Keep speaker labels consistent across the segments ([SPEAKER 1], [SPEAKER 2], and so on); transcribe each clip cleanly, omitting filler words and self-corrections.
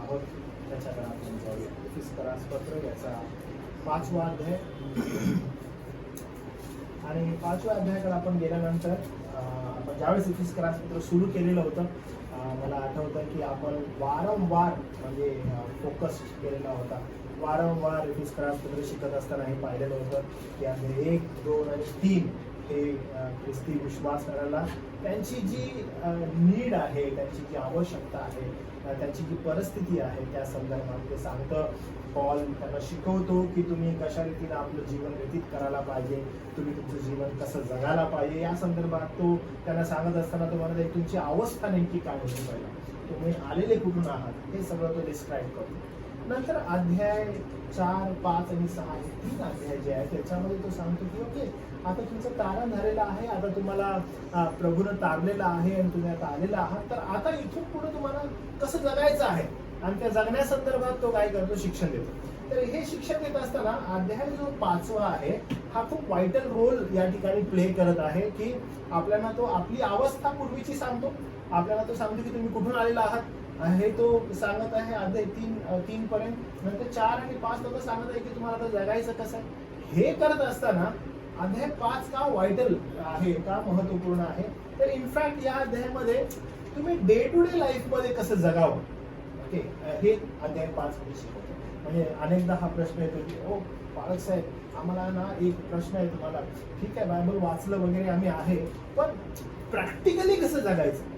[SPEAKER 1] आहोत त्याच्याकडे आपण जाऊया. एफिसकरासपत्र याचा 5वा अध्याय. आणि 5व्या अध्यायाकडे आपण गेल्यानंतर आपण ज्यावेळेस एफिसकरासपत्र सुरू केलेलं होतं, मला आठवतं की आपण वारंवार म्हणजे फोकस केलेला होता. वारंवार एफिसकरासपत्र शिकत असताना हे पाहिलेलं होतं की अध्याय 1, 2 आणि 3 हे ख्रिस्ती विश्वासणाऱ्याला त्यांची जी नीड आहे, त्यांची जी आवश्यकता आहे, त्यांची जी परिस्थिती आहे त्या संदर्भात ते सांगतं. पॉल त्यांना शिकवतो की तुम्ही कशा रीतीने आपलं जीवन व्यतीत करायला पाहिजे, तुम्ही तुमचं जीवन कसं जगायला पाहिजे या संदर्भात तो त्यांना सांगत असताना तुम्हाला तुमची अवस्था नेमकी काय होती पहिला, तुम्ही आलेले कुठून आहात हे सगळं तो डिस्क्राईब करतो. नंतर अध्याय 4, 5 आणि 6 हे 3 अध्याय जे आहेत त्याच्यामध्ये तो सांगतो की ओके, आता तुमचं तारण झालेलं आहे, आता तुम्हाला प्रभूनं तारलेलं आहे आणि तुम्ही आता आलेला आहात, तर आता इथून पुढे तुम्हाला कसं जगायचं आहे आणि त्या जगण्यासंदर्भात तो काय करतो, शिक्षण देतो. तर हे शिक्षण देत असताना अध्याय जो 5वा आहे हा खूप वाईटल रोल या ठिकाणी प्ले करत आहे की आपल्याला तो आपली अवस्था पूर्वीची सांगतो, आपल्याला तो सांगतो की तुम्ही कुठून आलेला आहात हे तो सांगत आहे अध्याय 3 पर्यंत. नंतर 4 आणि 5 तो सांगत आहे की तुम्हाला आता जगायचं कसं आहे. हे करत असताना अध्याय 5 का वाईटल आहे, का महत्वपूर्ण आहे, तर इनफॅक्ट या अध्यायामध्ये तुम्ही डे टू डे लाईफ मध्ये कसं जगावं ओके हे अध्याय 5 मध्ये शिकवतो. म्हणजे अनेकदा हा प्रश्न येतो की ओ बाळक साहेब, आम्हाला ना एक प्रश्न आहे तुम्हाला, ठीक आहे बायबल वाचलं वगैरे आम्ही आहे, पण प्रॅक्टिकली कसं जगायचं,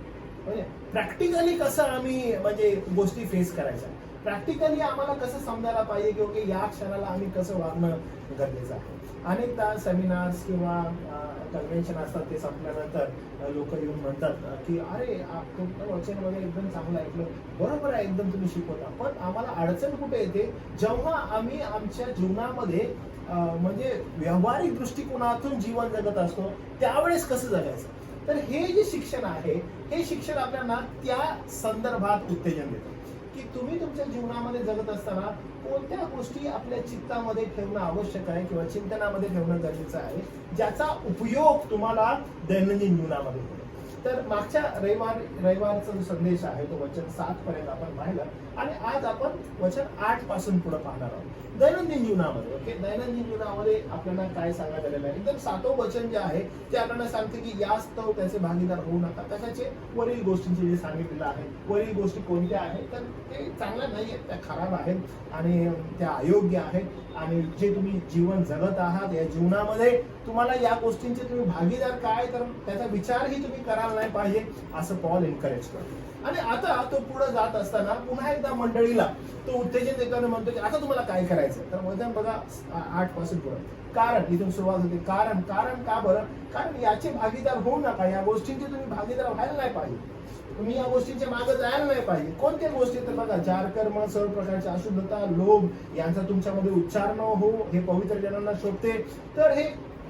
[SPEAKER 1] म्हणजे प्रॅक्टिकली कसं आम्ही म्हणजे गोष्टी फेस करायच्या, प्रॅक्टिकली आम्हाला कसं समजायला पाहिजे की ओके या क्षणाला आम्ही कसं वागणं गरजेचं आहे. अनेकदा सेमिनार्स किंवा कन्व्हेन्शन असतात, ते संपल्यानंतर लोक येऊन म्हणतात की अरे तुमचं वचन वगैरे एकदम चांगलं ऐकलं, बरोबर आहे, एकदम तुम्ही शिकवता, पण आम्हाला अडचण कुठे येते जेव्हा आम्ही आमच्या जीवनामध्ये म्हणजे व्यावहारिक दृष्टिकोनातून जीवन जगत असतो त्यावेळेस कसं जगायचं. तर हे जे शिक्षण आहे हे शिक्षण आपल्याला त्या संदर्भात उत्तेजन देतं की तुम्ही तुमच्या जीवनामध्ये जगत असताना कोणत्या गोष्टी आपल्या चित्तामध्ये ठेवणं आवश्यक आहे किंवा चिंतनामध्ये ठेवणं गरजेचं आहे, ज्याचा उपयोग तुम्हाला दैनंदिन जीवनामध्ये होतो. तर मागच्या रविवारचा जो संदेश आहे तो वचन 7 पर्यंत आपण पाहिलं आणि आज आपण वचन 8 पासून पुढे पाहणार आहोत. दैनंदिन जीवनामध्ये ओके, दैनंदिन जीवनामध्ये आपल्याला काय सांगण्यात आलेलं आहे. एकदम 7वं वचन जे आहे ते आपल्याला सांगते की यास्तव त्याचे भागीदार होऊ नका. कशाचे, वरील गोष्टींचे जे सांगितलेलं आहे. वरील गोष्टी कोणत्या आहेत तर ते चांगल्या नाही आहेत, त्या खराब आहेत आणि त्या अयोग्य आहेत आणि जे तुम्ही जीवन जगत आहात या जीवनामध्ये तुम्हाला या गोष्टींचे तुम्ही भागीदार काय, तर त्याचा विचारही तुम्ही करायला नाही पाहिजे असं पॉल एनकरेज करतो. आणि आता तो पुढे जात असताना पुन्हा एकदा मंडळीला तो उत्तेजन देताना म्हणतो की आता तुम्हाला काय करायचं. तर वचन बघा 8 पासून पुढे, कारण इथून सुरुवात होते, कारण का बरं, कारण याचे भागीदार होऊ नका, या गोष्टींचे तुम्ही भागीदार व्हायला नाही पाहिजे, तुम्ही या गोष्टींच्या मागे जायला नाही पाहिजे. कोणत्या गोष्टी, तर बघा जार कर्म, सर्व प्रकारची अशुद्धता, लोभ यांचा तुमच्यामध्ये उच्चार न हो, हे पवित्र जनांना शोभते. तर हे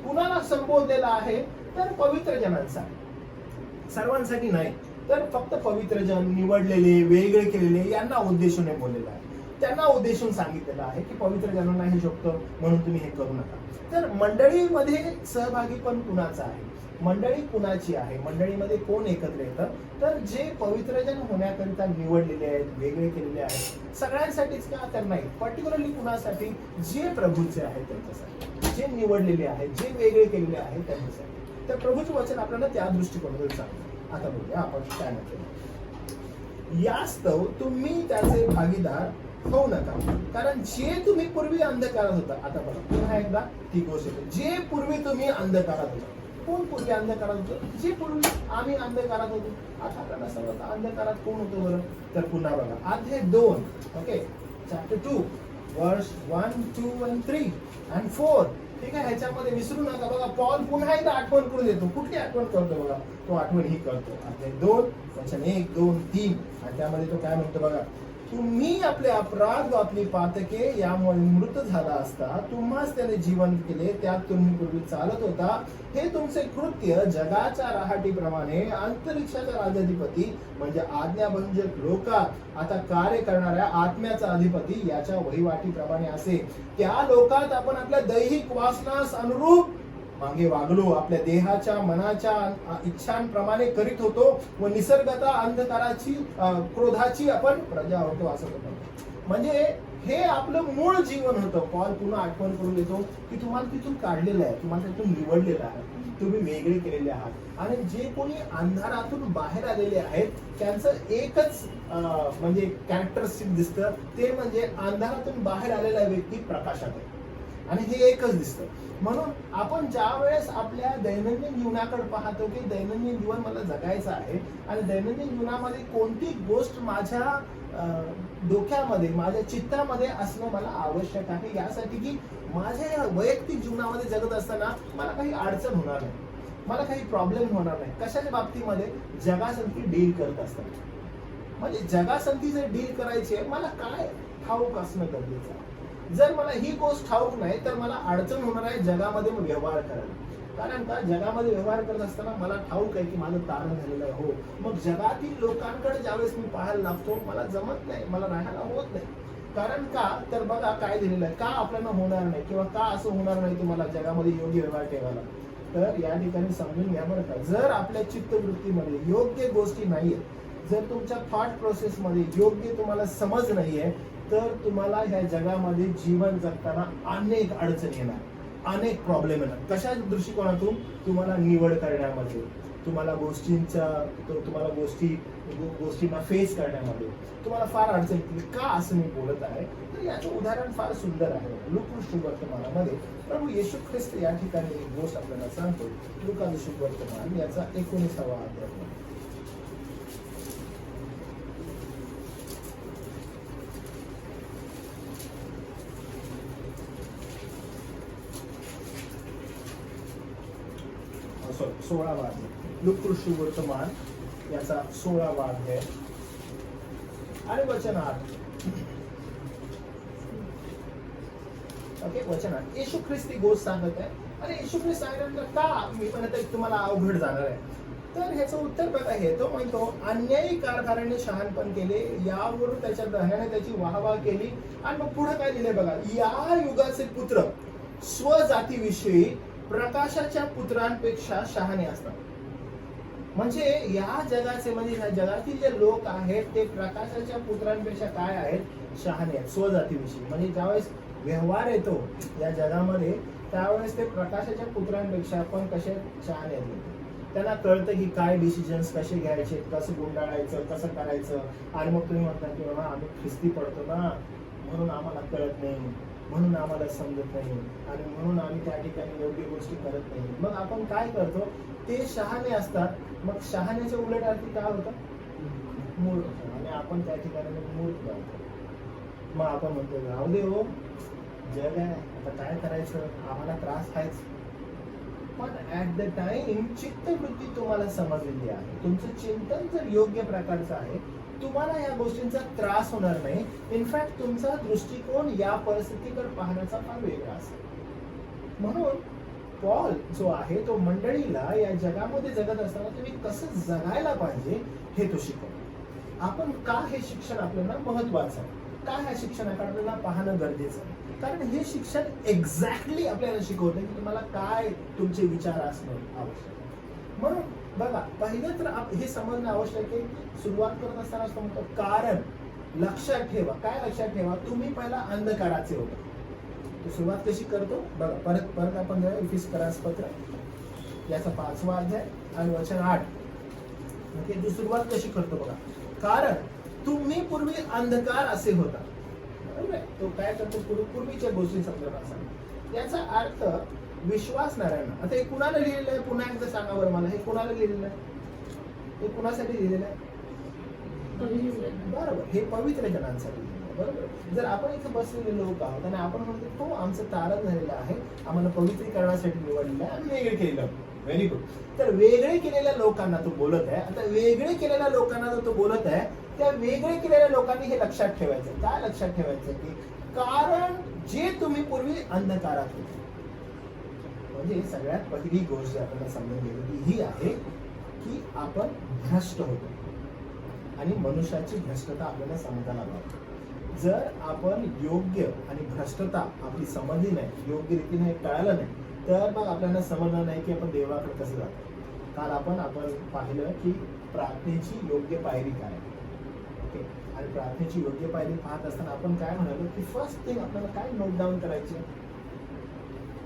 [SPEAKER 1] कुणाला संबोधलेलं आहे, तर पवित्र जनांसाठी, सर्वांसाठी नाही, तर फक्त पवित्र जन, निवडलेले, वेगळे केलेले यांना उद्देशून बोललेलं आहे. त्यांना उद्देशून सांगितलेलं आहे की पवित्र जनांना हे शोभतं म्हणून तुम्ही हे करू नका. तर मंडळीमध्ये सहभागी पण कुणाचा आहे, मंडळी कुणाची आहे, मंडळीमध्ये कोण एकत्र येतं, तर जे पवित्रजन होण्याकरिता निवडलेले आहेत, वेगळे केलेले आहेत, सगळ्यांसाठीच का, तर नाही, पर्टिक्युलरली कुणासाठी, जे प्रभूचे आहेत त्यांच्यासाठी, जे निवडलेले आहेत, जे वेगळे केलेले आहेत त्यांच्यासाठी. तर प्रभूचं वचन आपल्याला त्या दृष्टिकोनातून सांगतं. आता बघूया आपण काय म्हणतो. यास्तव तुम्ही त्याचे भागीदार होऊ नका, कारण जे तुम्ही पूर्वी अंधकारात होता, आता बघा पुन्हा एकदा ती गोष्ट येते, जे पूर्वी तुम्ही अंधकारात होता. कोण पूर्वी अंधकारात होतं, जे पूर्वी आम्ही अंधकारात होतो. आता आपल्याला सर्वात अंधकारात कोण होतं बरं, तर पुन्हा बघा अध्याय 2 ओके चॅप्टर 2 वर्स 1, 2 and 3 and 4 ठीक आहे. ह्याच्यामध्ये विसरू नका, बघा पॉल पुन्हा एकदा आठवण करून देतो. कुठली आठवण करतो बघा, तो आठवण ही करतो अध्याय 2 वचन 1, 2, 3 आणि त्यामध्ये तो काय म्हणतो बघा, तुम्ही आपले अपराध व आपली पातके यामुळे मृत झाला असता तुम्हाच त्याने जीवन केले, त्यात तुम्ही पूर्वी चालत होता. हे तुमचे कृत्य जगाच्या राहाटीप्रमाणे अंतरिक्षाचा राजाधिपती म्हणजे आज्ञाभंजक लोकात आता कार्य करणाऱ्या आत्म्याचा अधिपती याच्या वहिवाटीप्रमाणे असे. त्या लोकात आपण आपल्या दैहिक वासनास अनुरूप मागे वागलो, आपल्या देहाच्या मनाच्या इच्छांप्रमाणे करीत होतो व निसर्गता अंधकाराची क्रोधाची आपण प्रजा होतो असं होतं. म्हणजे हे आपलं मूळ जीवन होतं. पॉल पुन्हा आठवण करून देतो की तुम्हाला तिथून काढलेलं आहे, तुम्हाला तिथून निवडलेलं आहे, तुम्ही वेगळे केलेले आहात. आणि जे कोणी अंधारातून बाहेर आलेले आहेत त्यांचं एकच म्हणजे कॅरेक्टरिस्टिक दिसतं, ते म्हणजे अंधारातून बाहेर आलेला व्यक्ती प्रकाशात आहे. आणि हे एकच दिसतं. म्हणून आपण ज्या वेळेस आपल्या दैनंदिन जीवनाकडे पाहतो की दैनंदिन जीवन मला जगायचं आहे आणि दैनंदिन जीवनामध्ये कोणती गोष्ट माझ्या डोक्यामध्ये, माझ्या चित्तामध्ये असणं मला आवश्यक आहे, यासाठी की माझ्या या वैयक्तिक जीवनामध्ये जगत असताना मला काही अडचण होणार नाही, मला काही प्रॉब्लेम होणार नाही. कशाच्या बाबतीमध्ये? जगासंगती डील करत असताना. म्हणजे जगासंगती जर डील करायची आहे, मला काय ठाऊक असणं गरजेचं आहे. जर मला ही गोष्ट ठाऊक नाही तर मला अडचण होणार आहे जगामध्ये व्यवहार करायला. कारण का? जगामध्ये व्यवहार करत असताना मला ठाऊक आहे की माझं तारण झालेलं आहे. हो, मग जगातील लोकांकडे ज्यावेळेस मी पाहायला लागतो मला जमत नाही, मला राहायला होत नाही. कारण का? तर बघा काय दिलेलं आहे, का आपल्याला होणार नाही किंवा का असं होणार नाही तुम्हाला जगामध्ये योग्य व्यवहार ठेवायला. तर या ठिकाणी समजून घ्या बरं का, जर आपल्या चित्तवृत्तीमध्ये योग्य गोष्टी नाहीये, जर तुमच्या थॉट प्रोसेसमध्ये योग्य तुम्हाला समज नाहीये, तर तुम्हाला ह्या जगामध्ये जीवन जगताना अनेक अडचणी येणार, अनेक प्रॉब्लेम येणार. कशा दृष्टिकोनातून? तुम्हाला निवड करण्यामध्ये, तुम्हाला गोष्टींना फेस करण्यामध्ये तुम्हाला फार अडचण येतील. का असं मी बोलत आहे? तर याचं उदाहरण फार सुंदर आहे. लूका शुभवर्तमानामध्ये प्रभू येशू ख्रिस्त या ठिकाणी एक गोष्ट आपल्याला सांगतो. लूका शुभवर्तमान याचा 19वा अध्याय. सॉरी 16वा अध्याय. लूका शुभवर्तमान याचा 16वा अध्याय आणि वचन 8. ओके, वचन 8. येशू ख्रिस्त ही गोष्ट सांगत आहे आणि येशू ख्रिस्त सांगितलं का मी म्हणत आहे तुम्हाला अवघड जाणार आहे. तर ह्याचं उत्तर बघा, हे तो म्हणतो अन्यायी कारभाराने शहाणपण केले, यावरून त्याच्या दह्याने त्याची वाहवा केली. आणि मग पुढे काय लिहिले बघा, या युगाचे पुत्र स्वजातीविषयी प्रकाशाच्या पुत्रांपेक्षा शहाणे असतात. म्हणजे या जगाचे, म्हणजे ह्या जगातील जे लोक आहेत ते प्रकाशाच्या पुत्रांपेक्षा काय आहेत? शहाणे आहेत स्वजातीविषयी. म्हणजे ज्यावेळेस व्यवहार येतो या जगामध्ये त्यावेळेस ते प्रकाशाच्या पुत्रांपेक्षा पण कसे शहाणे आहेत. त्यांना कळतं की काय डिसिजन्स कसे घ्यायचे, कसं गुंडाळायचं, कसं करायचं. आणि मग तुम्ही म्हणता की बाबा आम्ही ख्रिस्ती पडतो ना, म्हणून आम्हाला कळत नाही, म्हणून आम्हाला समजत नाही आणि म्हणून आम्ही त्या ठिकाणी योग्य गोष्टी करत नाही. मग आपण काय करतो? ते शहाणे असतात, मग शहाण्याच्या उलट अर्थी काय होतं? मूर्ख. आणि आपण त्या ठिकाणी मूर्ख बनतो. मग आपण म्हणतो राहू दे हो, जग आहे, आता काय करायचं, आम्हाला त्रास आहेच. पण ऍट द टाइम चित्तवृत्ती तुम्हाला समजलेली आहे, तुमचं चिंतन जर योग्य प्रकारचं आहे, तुम्हाला या गोष्टींचा त्रास होणार नाही. इनफॅक्ट तुमचा दृष्टिकोन या परिस्थितीकडे पाहण्याचा फार वेगळा असेल. म्हणून पॉल जो आहे तो मंडळीला या जगामध्ये जगत असताना तुम्ही कसं जगायला पाहिजे हे तो शिकवतो. आपण का हे शिक्षण आपल्याला महत्वाचं आहे, का ह्या शिक्षणाकडे आपल्याला पाहणं गरजेचं आहे? कारण हे शिक्षण एक्झॅक्टली आपल्याला शिकवतं की तुम्हाला काय तुमचे विचार असणं आवश्यक आहे. म्हणून बघा, पहिलं तर हे समजणं आवश्यक आहे. सुरुवात करत असताना असं म्हणतो कारण लक्षात ठेवा. काय लक्षात ठेवा? तुम्ही पहिला अंधकाराचे होते. सुरुवात कशी करतो बघा, परत आपण जाऊया इफिसियन्स पत्र याचा 5वा अध्याय आणि वचन 8. ओके, तो सुरुवात कशी करतो बघा, कारण तुम्ही पूर्वी अंधकार असे होता. बरोबर आहे? तो काय करतो? पूर्वीच्या गोष्टी संदर्भात सांगतो. याचा अर्थ विश्वासणाऱ्यांना. आता हे कुणाला लिहिलेलं आहे? पुन्हा एकदा सांगा बरं मला, हे कुणाला लिहिलेलं आहे? हे कुणासाठी लिहिलेलं आहे? बरोबर, हे पवित्र जनांसाठी. बरोबर. जर आपण इथे बसलेले लोक आहोत आणि आपण म्हणतो तो आमचं तारण झालेलं आहे, आम्हाला पवित्रीकरणासाठी निवडलेलं आहे आणि वेगळे केलेलं आहे. Very good. तर वेगळे केलेल्या लोकांना तो बोलत आहे. आता वेगळे केलेल्या लोकांना जो तो बोलत आहे, त्या वेगळे केलेल्या लोकांनी हे लक्षात ठेवायचं. काय लक्षात ठेवायचं? की कारण जे तुम्ही पूर्वी अंधकारात होते. म्हणजे सगळ्यात पहिली गोष्ट आपल्याला समजून गेली ही आहे की आपण भ्रष्ट होतो आणि मनुष्याची भ्रष्टता आपल्याला समजायला लागते. जर आपण योग्य आणि भ्रष्टता आपली समजली नाही, योग्य रीतीने कळालं नाही, तर मग आपल्याला समजणार नाही की आपण देवाकडे कसं जातो. काल आपण पाहिलं की प्रार्थनेची योग्य पायरी काय आहे. ओके, आणि प्रार्थनेची योग्य पायरी पाहत असताना आपण काय म्हणालो की फर्स्ट थिंग आपल्याला काय नोट डाऊन करायचे,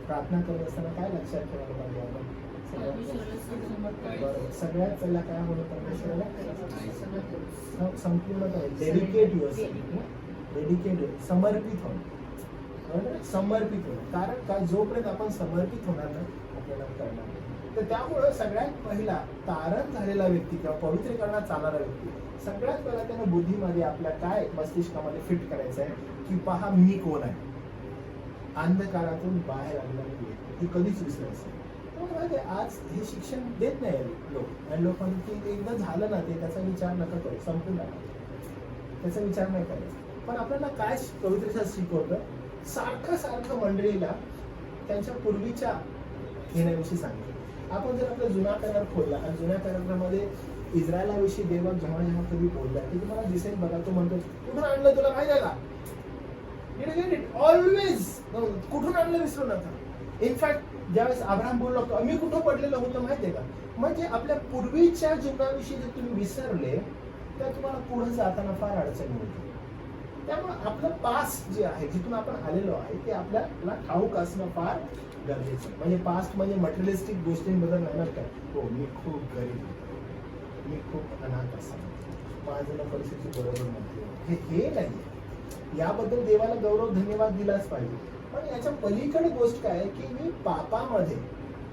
[SPEAKER 1] प्रार्थना करत असताना काय लक्षात ठेवायला पाहिजे आपण. सगळ्यात पहिला काय होतं परमेश्वराला संपूर्णपणे डेडिकेट युअरसेल्फ, समर्पित होणं, समर्पित होणं. कारण का जोपर्यंत आपण समर्पित होणार ना आपल्याला करणार नाही. तर त्यामुळं सगळ्यात पहिला तारण झालेला व्यक्ती किंवा पवित्रीकरणात चालणारा व्यक्ती सगळ्यात पहिला त्यानं बुद्धीमध्ये आपल्या काय मस्तिष्कामध्ये फिट करायचं आहे की पहा मी कोण आहे, अंधकारातून बाहेर आलेला मी. हे कधीच विसरायचं. आज हे शिक्षण देत नाही लोक, आणि लोक म्हणतात की एकदा झालं ना ते त्याचा विचार नका करू, संपून त्याचा विचार नाही करायचा. पण आपल्याला काय पवित्रशास्त्र शिकवतं, सारखं मंडळीला त्यांच्या पूर्वीच्या घेण्याविषयी सांगितलं. आपण जर आपला जुना करार खोलला आणि जुन्या करारामध्ये इस्रायलाविषयी देवा जेव्हा कधी बोलला ते तुम्हाला दिसेल बघा. तो म्हणतो कुठून आणलं तुला माहिती आहे का, ऑलवेज कुठून आणलं विसरू नका. इनफॅक्ट ज्यावेळेस अब्राहम बोललो मी कुठं पडलेलं होतं माहितीये का, म्हणजे आपल्या पूर्वीच्या जीवनाविषयी जर तुम्ही विसरले तर तुम्हाला पुढे जाताना फार अडचण होते. त्यामुळे आपलं पास्ट जे आहे जिथून आपण आलेलो आहे ते आपल्याला ठाऊक असणं फार गरजेचं. म्हणजे पास्ट म्हणजे मटेरियलिस्टिक गोष्टींबद्दल नाही काय, हो मी खूप गरीब होतो, मी खूप अनाथ असावं, माझं परिस्थिती बरोबर नव्हती, हे नाही. याबद्दल देवाला गौरव धन्यवाद दिलाच पाहिजे. पण याच्या पलीकडे गोष्ट काय आहे की मी पापामध्ये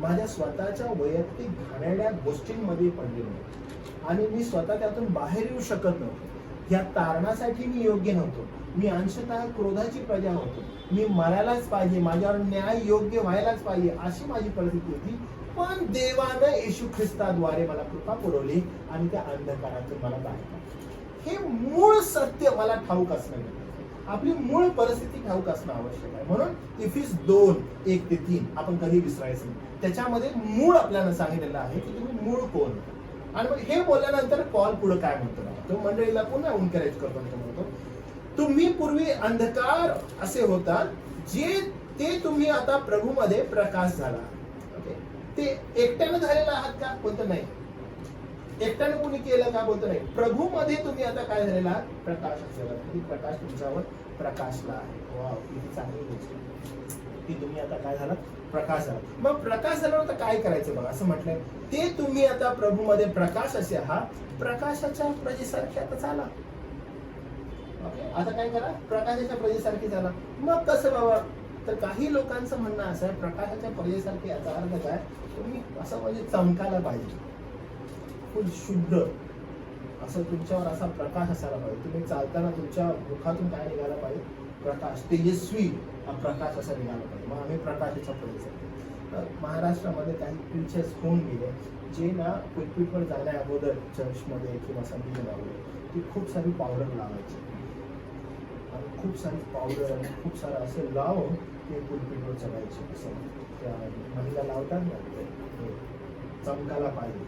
[SPEAKER 1] माझ्या स्वतःच्या वैयक्तिक घाणेरड्या गोष्टींमध्ये पडलेलो आणि मी स्वतः त्यातून बाहेर येऊ शकत नव्हतो. या तारणासाठी मी योग्य नव्हतो. मी अंशतः क्रोधाची प्रजा होतो. मी मरायलाच पाहिजे, माझ्यावर न्याय योग्य व्हायलाच पाहिजे अशी माझी परिस्थिती होती. पण देवानं येशू ख्रिस्ताद्वारे मला कृपा पुरवली आणि त्या अंधकारातून मला बाहेर काढलं. हे मूळ सत्य मला ठाऊक असणं, आपली मूळ परिस्थिती ठाऊक असणं आवश्यक आहे. म्हणून इफिस 2:1-3 आपण कधी विसरायचं नाही. त्याच्यामध्ये मूळ आपल्याला सांगितलेलं आहे की तुम्ही मूळ कोण. आणि मग हे बोलल्यानंतर पॉल पुढे काय म्हणतो, तो मंडळीला पुन्हा एन्करेज करतो. म्हणतो तुम्ही पूर्वी अंधकार असे होता जे ते तुम्ही आता प्रभूमध्ये प्रकाश झाला. ओके, ते एकट्यानं झालेला आहात का, बोलतो नाही. एकट्यानं कोणी केलं का, बोलतो नाही. प्रभूमध्ये तुम्ही आता काय झालेला आहात, प्रकाश असेल. प्रकाश तुमच्यावर प्रकाशला आहे. वा, किती चांगली गोष्ट की तुम्ही आता काय झाला, प्रकाश झाला. मग प्रकाश झाल्यावर काय करायचं बघा, असं म्हटलंय ते तुम्ही आता प्रभूमध्ये प्रकाश असे आहात, प्रकाशाच्या प्रजेसारखे आता चाला. ओके, आता काय करा, प्रकाशाच्या प्रजेसारखे झाला. मग कसं बाबा, तर काही लोकांचं म्हणणं असं आहे प्रकाशाच्या प्रजेसारखे याचा अर्थ काय, तुम्ही असं म्हणजे चमकायला पाहिजे, फुल शुद्ध असं तुमच्यावर असा प्रकाश असायला पाहिजे. तुम्ही चालताना तुमच्या मुखातून काय निघायला पाहिजे, प्रकाश, तेजस्वी प्रकाश असा निघाला पाहिजे. मग आम्ही प्रकाशाच्या प्रजेसारखे. महाराष्ट्रामध्ये काही प्रीचर्स होऊन गेले जे ना पुलपीटवर जाण्या अगोदर चर्चमध्ये किंवा संगीत ती खूप सारी पावडर लावायची आणि खूप सारी पावडर आणि खूप सारं असं लावून ते पुलपीटवर चढायचे. असं त्या महिला लावतात ना, ते चमकायला पाहिजे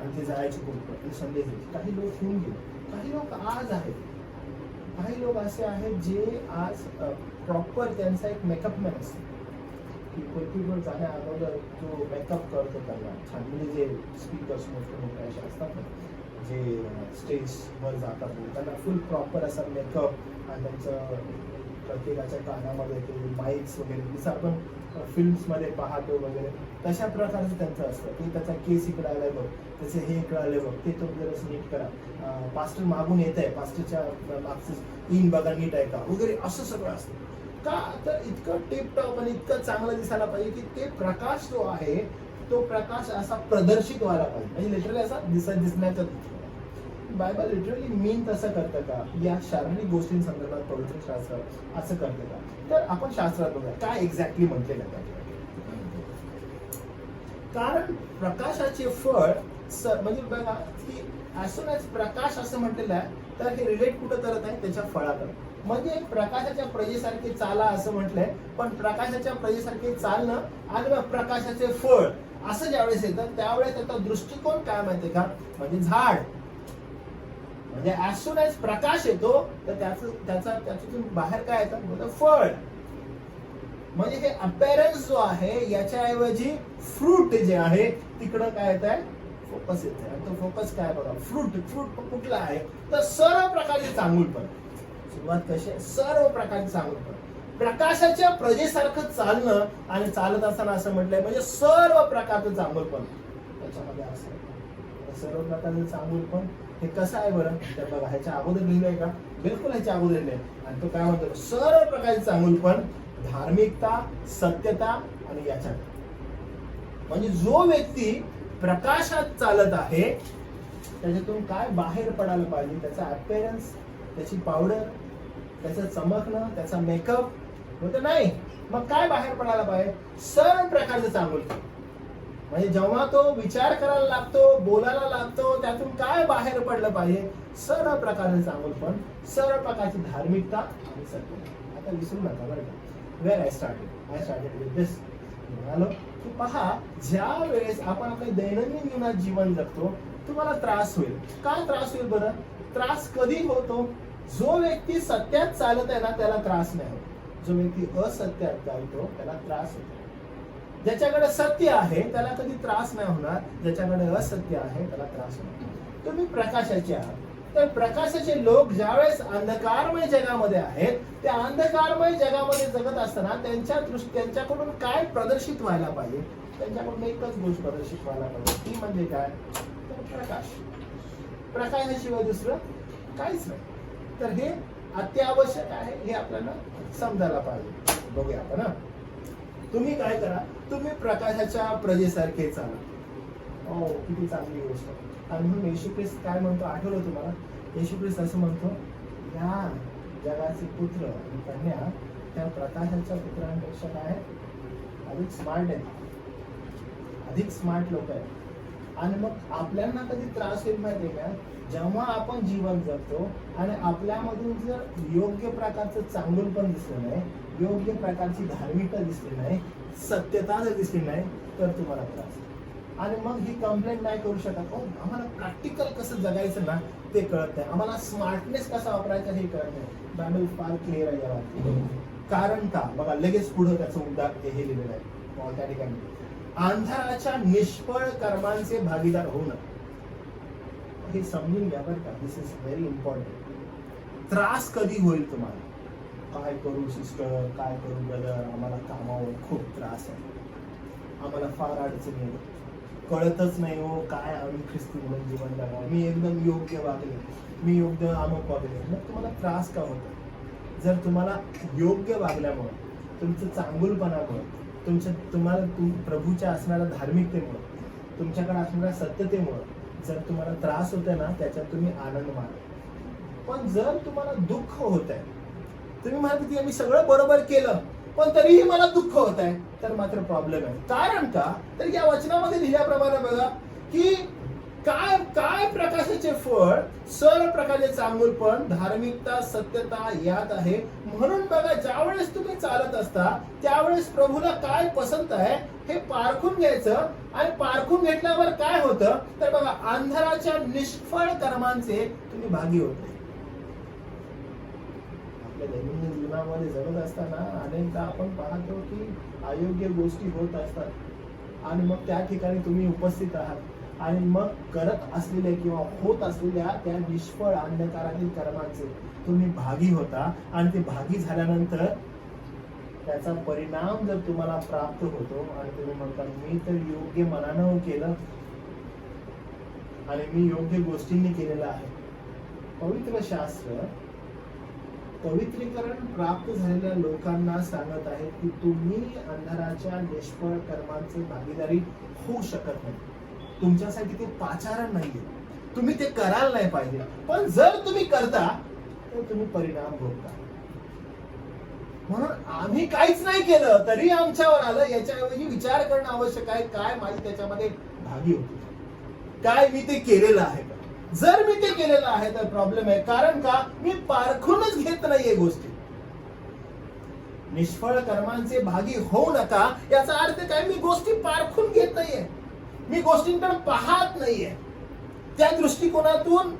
[SPEAKER 1] आणि ते जायचे पुलपीट, ते संदेश द्यायचे. काही लोक होऊन गेले, काही लोक आज आहेत, काही लोक असे आहेत जे आज प्रॉपर त्यांचा एक मेकअप मॅन असतो की पुलपीटवर जाण्या अगोदर जो मेकअप करतो त्यांना छान, म्हणजे जे स्पीकर्स मोठे मोठे असे असतात ना जे स्टेजवर जातात त्यांना फुल प्रॉपर असा मेकअप आणि त्यांचं प्रत्येकाच्या कानामध्ये ते माईक्स वगैरे जसं आपण फिल्म्समध्ये पाहतो वगैरे तशा प्रकारचं त्यांचं असतं की त्याचा केस इकडे आलाय बघ, त्याचे हे इकडे आले बघ, ते तो जरा नीट करा, पास्टर मागून येत आहे, पास्टरच्या मागचं इन बघा नीट आहे का वगैरे, असं सगळं असतं. का तर इतकं टिपटॉप आणि इतकं चांगलं दिसायला पाहिजे की ते प्रकाश जो आहे तो प्रकाश असा प्रदर्शित व्हायला पाहिजे, म्हणजे लिटरली असा दिसण्याचा. बायबल लिटरली मीन तसं करतं का, या शारीरिक गोष्टींसंदर्भात पवित्र शास्त्र असं करतं का, तर आपण शास्त्रात बघा काय एक्झॅक्टली म्हटलेलं आहे. कारण प्रकाशाचे फळ म्हणजे बघा की ॲज प्रकाश असं म्हटलेलं आहे तर हे रिलेट कुठं करत आहे, त्याच्या फळाकडे. म्हणजे प्रकाशाच्या प्रजेसारखे चाला असं म्हटलंय, पण प्रकाशाच्या प्रजेसारखे चालणं आणि मग प्रकाशाचे फळ असं ज्यावेळेस येतं त्यावेळेस त्याचा दृष्टिकोन काय माहितीये का, म्हणजे झाड. म्हणजे ऍज सून ऍज प्रकाश येतो तर त्याच्यातून बाहेर काय येतं, फळ. म्हणजे हे अपॅरन्स जो आहे याच्याऐवजी फ्रूट जे आहे तिकडं काय येत आहे, फोकस येत आहे. तो फोकस काय बघा, फ्रूट कुठला आहे तर सर्व प्रकारचे चांगुलपण. सुरुवात कशी आहे, सर्व प्रकारचे चांगुलपण. प्रकाशाच्या प्रजेसारखं चालणं आणि चालत असताना असं म्हटलंय म्हणजे सर्व प्रकारचं चांगुलपण त्याच्यामध्ये असं. सर्व प्रकारचं चांगुलपण हे कसं आहे बरं, तर बघा ह्याच्या अगोदर लिहिलंय का, बिलकुल ह्याच्या अगोदर लिहिलंय. आणि तो काय म्हणतो, सर्व प्रकारचे चांगुलपण, धार्मिकता, सत्यता आणि याच्यात. म्हणजे जो व्यक्ती प्रकाशात चालत आहे त्याच्यातून काय बाहेर पडायला पाहिजे, त्याचा अपीअरन्स, त्याची पावडर, त्याचं चमकणं, त्याचा मेकअप होतं नाही, मग काय बाहेर पडायला पाहिजे, सर्व प्रकारचं चांगुलपण. म्हणजे जेव्हा तो विचार करायला लागतो, बोलायला लागतो, त्यातून काय बाहेर पडलं पाहिजे, सर्व प्रकारचं चांगुलपण, सर्व प्रकारची धार्मिकता आणि सत्यता. आता विसरू नका बरं का, वेअर आय स्टार्टेड विथ दिस. म्हणालो की पहा, ज्या वेळेस आपण आपल्या दैनंदिन जीवनात जीवन जगतो तुम्हाला त्रास होईल. काय त्रास होईल बरं, त्रास कधी होतो, जो व्यक्ती सत्यात चालत आहे ना त्याला त्रास नाही होत, जो व्यक्ती असत्यात चालतो त्याला त्रास होतो. ज्याच्याकडे सत्य आहे त्याला कधी त्रास नाही होणार, ज्याच्याकडे असत्य आहे त्याला त्रास होणार. तुम्ही प्रकाशाचे आहात, तर प्रकाशाचे लोक ज्यावेळेस अंधकारमय जगामध्ये आहेत, त्या अंधकारमय जगामध्ये जगत असताना त्यांच्याकडून काय प्रदर्शित व्हायला पाहिजे, त्यांच्याकडून एकच गोष्ट प्रदर्शित व्हायला पाहिजे, ती म्हणजे काय, तर प्रकाश. प्रकाशाशिवाय दुसरं काहीच नाही. तर हे अत्यावश्यक आहे, हे आपल्याला समजायला पाहिजे. बघूया आपण. तुम्ही काय करा, तुम्ही प्रकाशाच्या प्रजेसारखे चाला. ओ किती चांगली गोष्ट. आणि म्हणून येशू ख्रिस्त काय म्हणतो आठवलं तुम्हाला, येशू ख्रिस्त असं म्हणतो, या जगाचे पुत्र आणि कन्या त्या प्रकाशाच्या पुत्रांपेक्षा काय अधिक स्मार्ट आहेत, अधिक स्मार्ट लोक आहेत. आणि मग आपल्याला कधी त्रास होईल माहितीये का, जेव्हा आपण जीवन जगतो आणि आपल्यामधून जर योग्य प्रकारचं चांगुलपण दिसलं नाही, योग्य प्रकारची धार्मिकता दिसली नाही, सत्यता जर दिसली नाही, तर तुम्हाला त्रास. आणि मग ही कंप्लेंट नाही करू शकत, आम्हाला प्रॅक्टिकल कसं जगायचं ना ते कळत नाही, आम्हाला स्मार्टनेस कसा वापरायचा हे कळत नाही. बायबल फार क्लिअर आहे यावर. कारण का बघा, लगेच पुढे त्याचं उदाहरण हे लिहिलेलं आहे त्या ठिकाणी, अंधाराच्या निष्फळ कर्मांचे भागीदार होणं. हे समजून घ्या बरं का, दिस इज व्हेरी इम्पॉर्टंट. त्रास कधी होईल तुम्हाला, काय करू सिस्टर, काय करू ब्रदर, आम्हाला कामावर खूप त्रास आहे, आम्हाला फार अडचणी आहे, कळतच नाही हो काय आम्ही ख्रिस्ती म्हणून जीवन जगावं, मी एकदम योग्य वागले, मी योग्य अमुक वागले. मग तुम्हाला त्रास का होतो, जर तुम्हाला योग्य वागल्यामुळे, तुमचं चांगुलपणामुळे, तुम्हाला प्रभूच्या असणाऱ्या धार्मिकतेमुळे, तुमच्याकडे असणाऱ्या सत्यतेमुळे जर तुम्हाला त्रास होतोय ना, त्याच्यात तुम्ही आनंद माना. पण जर तुम्हाला दुःख होत आहे, तुम्ही म्हणता की आम्ही सगळं बरोबर केलं पण तरीही मला दुःख होत आहे, तर मात्र प्रॉब्लेम आहे. कारण का, तर या वचनामध्ये लिहिल्याप्रमाणे बघा की काय काय प्रकाशाचे फळ, सर्व प्रकारचे चांगुलपण, धार्मिकता, सत्यता यात आहे. म्हणून बघा, ज्यावेळेस तुम्ही चालत असता त्यावेळेस प्रभूला काय पसंत आहे हे पारखून घ्यायचं. आणि पारखून घेतल्यावर काय होतं तर बघा, अंधाराच्या निष्फळ कर्मांचे तुम्ही भागी होते. आपल्या दैनंदिन जीवनामध्ये जगत असताना अनेकदा आपण पाहतो की अयोग्य गोष्टी होत असतात आणि मग त्या ठिकाणी तुम्ही उपस्थित आहात आणि मग करत असलेल्या किंवा होत असलेल्या त्या निष्फळ अंधकारातील कर्मांचे तुम्ही भागी होता. आणि ते भागी झाल्यानंतर त्याचा परिणाम जर तुम्हाला प्राप्त होतो आणि तुम्ही म्हणता मी तर योग्य मनानं केलं आणि मी योग्य गोष्टींनी केलेलं आहे. पवित्र शास्त्र पवित्रीकरण प्राप्त झालेल्या लोकांना सांगत आहे की तुम्ही अंधाराच्या निष्फळ कर्मांचे भागीदारी होऊ शकत नाही. तुमच्यासाठी ते पाचारण नाहीये, तुम्ही ते करायला नाही पाहिजे. पण जर तुम्ही करता तर तुम्ही परिणाम भोगता. म्हणून आम्ही काहीच नाही केलं तरी आमच्यावर आलं, याच्याऐवजी विचार करणं आवश्यक आहे, काय माझी त्याच्यामध्ये भागी होती, काय मी ते केलेलं आहे का. जर मी ते केलेलं आहे तर प्रॉब्लेम आहे. कारण का, मी पारखूनच घेत नाहीये गोष्टी. निष्फळ कर्मांचे भागी होऊ नका याचा अर्थ काय, मी गोष्टी पारखून घेत नाहीये, मी गोष्टींकडे पाहत नाहीये, त्या दृष्टिकोनातून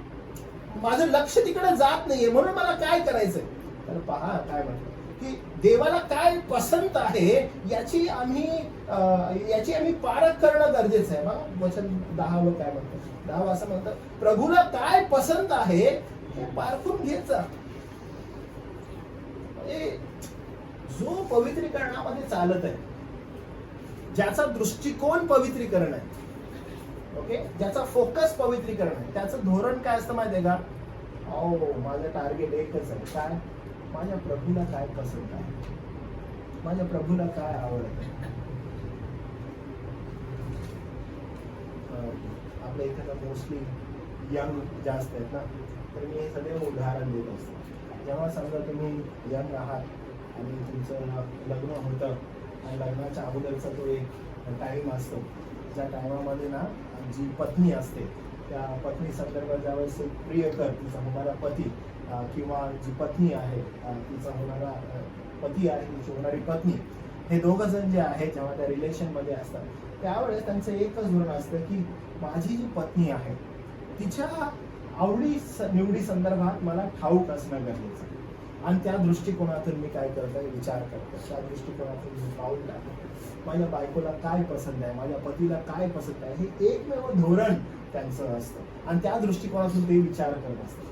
[SPEAKER 1] माझं लक्ष तिकडे जात नाहीये. म्हणून मला काय करायचंय तर पहा काय म्हणतो की देवाला काय पसंत आहे याची आम्ही पारख करणं गरजेचं आहे. बघा वचन 10 काय म्हणतं, 10 असं म्हणतं, प्रभूला काय पसंत आहे हे पारखून घेत जा. जो पवित्रीकरणामध्ये चालत आहे, ज्याचा दृष्टिकोन पवित्रीकरण आहे, ओके, ज्याचा फोकस पवित्रीकरण आहे, त्याचं धोरण काय असतं माहिती आहे का? माझं टार्गेट एकच आहे, काय? माझ्या प्रभूला काय पसंत आहे, माझ्या प्रभूला काय आवडत आहे. आपल्या इथे मोस्टली यंग जास्त आहेत ना, तर मी हे सदैव उदाहरण देत असतो. जेव्हा समजा तुम्ही यंग आहात आणि तुमचं लग्न होतं आणि लग्नाच्या अगोदरचा तो एक टाईम असतो, ज्या टायमामध्ये ना जी पत्नी असते त्या पत्नी संदर्भात ज्यावेळेस प्रियकर, तिचा होणारा पती, किंवा जी पत्नी आहे तिचा होणारा पती आहे, तिची होणारी पत्नी, हे दोघं जण जे आहे जेव्हा त्या रिलेशनमध्ये असतात त्यावेळेस त्यांचं एकच धोरण असतं की माझी जी पत्नी आहे तिच्या आवडी निवडी संदर्भात मला ठाऊक असणं गरजेचं आहे. आणि त्या दृष्टिकोनातून मी काय करतोय, विचार करतो, त्या दृष्टिकोनातून मी पाऊल टाकतो. माझ्या बायकोला काय पसंत आहे, माझ्या पतीला काय पसंत आहे, हे एकमेव धोरण त्यांचं असतं आणि त्या दृष्टिकोनातून ते विचार करत असतात.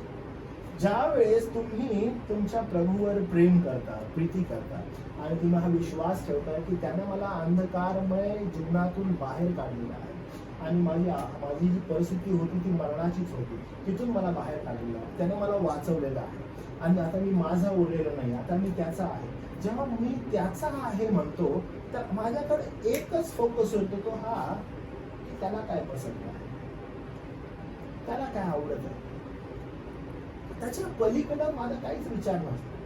[SPEAKER 1] ज्या वेळेस तुम्ही तुमच्या प्रभूवर प्रेम करता, प्रीती करता आणि तुम्ही हा विश्वास ठेवता की त्याने मला अंधकारमय जीवनातून बाहेर काढलेलं आहे आणि माझी जी परिस्थिती होती ती मरणाचीच होती, तिथून मला बाहेर काढलेलं आहे, त्याने मला वाचवलेलं आहे आणि आता मी माझा उरलेलं नाही, आता मी त्याचा आहे. जेव्हा मी त्याचा आहे म्हणतो तर माझ्याकडे एकच फोकस होतो, तो हा की त्याला काय पसंत आहे, त्याला काय आवडत आहे, त्याच्या पलीकडे माझा काहीच विचार नसतो.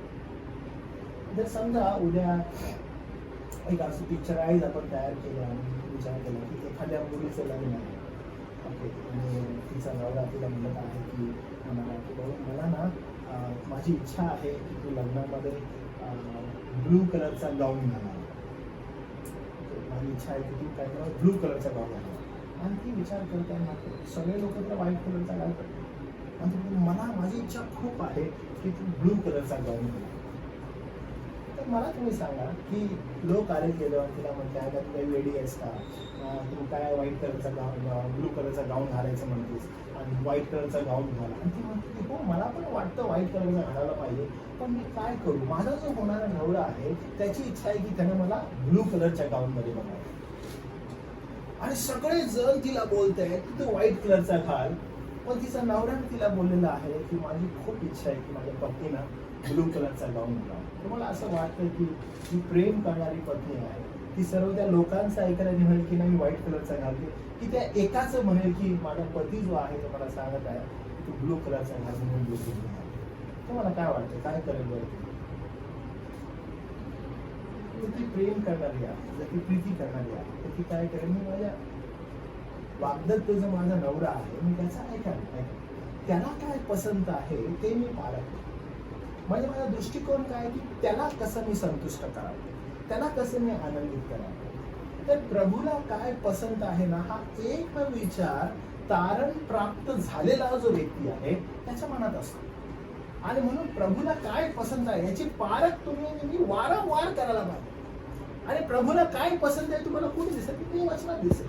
[SPEAKER 1] जर समजा उद्या एक असं पिक्चराइज आपण तयार केलं आणि विचार केला की एखाद्या मुलीचं लग्न आहे, ओके, आणि तिचा नवरा तिला म्हणत आहे की मला ना माझी इच्छा आहे की तू लग्नामध्ये ब्लू कलरचा गाऊन घाला, माझी इच्छा आहे की तू काय करा ब्लू कलरचा गाऊन घाला. आणि ती विचार करताना सगळे लोक तर व्हाईट कलरचा घालतात आणि मला माझी इच्छा खूप आहे की तू ब्लू कलरचा गाऊन घाला. तर मला तुम्ही सांगा की लोक आले गेलो तिला म्हणते आहे का तू काही वेडी आहेस का, तू काय व्हाईट कलरचा गाऊन ब्लू कलरचा गाऊन घालायचं म्हणतेस आणि व्हाईट कलरचा गाऊन घाला. आणि ती म्हणते की हो मला पण वाटतं व्हाईट कलरचा घालायला पाहिजे, पण मी काय करू, माझा जो होणारा नवरा आहे त्याची इच्छा आहे की त्याने मला ब्लू कलरच्या गाऊनमध्ये बघावं. आणि सगळे जण तिला बोलत आहेत की तू व्हाईट कलरचा घाल, पण तिचा नवऱ्याने तिला बोललेलं आहे की माझी खूप इच्छा आहे की माझ्या पत्नीनं ब्लू कलरचा गाऊन घालावा. तर मला असं वाटतं की जी प्रेम करणारी पत्नी आहे ती सर्व त्या लोकांचं ऐकायला म्हणेल की नाही व्हाईट कलरचा घालते, की त्या एकाच म्हणेल की माझा पती जो आहे तो मला सांगत आहे की तू ब्लू कलरचा घाल म्हणून ब्लू घाल. तर मला काय वाटतं, काय करेल बरं? ती प्रेम करणारी आहे, जर ती प्रीती करणारी आहे तर ती काय करेल, मी माझ्या वागदत्त जो माझा नवरा आहे मी त्याचा ऐकायला, त्याला काय पसंत आहे ते मी पाळतो. म्हणजे माझा दृष्टिकोन काय की त्याला कसं मी संतुष्ट करावं, त्याला कसं मी आनंदित करावं. तर प्रभूला काय पसंत आहे ना, हा एक विचार तारण प्राप्त झालेला जो व्यक्ती आहे त्याच्या मनात असतो. आणि म्हणून प्रभूला काय पसंत आहे याची पारख तुम्ही वारंवार करायला पाहिजे. आणि प्रभूला काय पसंत आहे तुम्हाला कुठे दिसेल, ते वचनात दिसेल.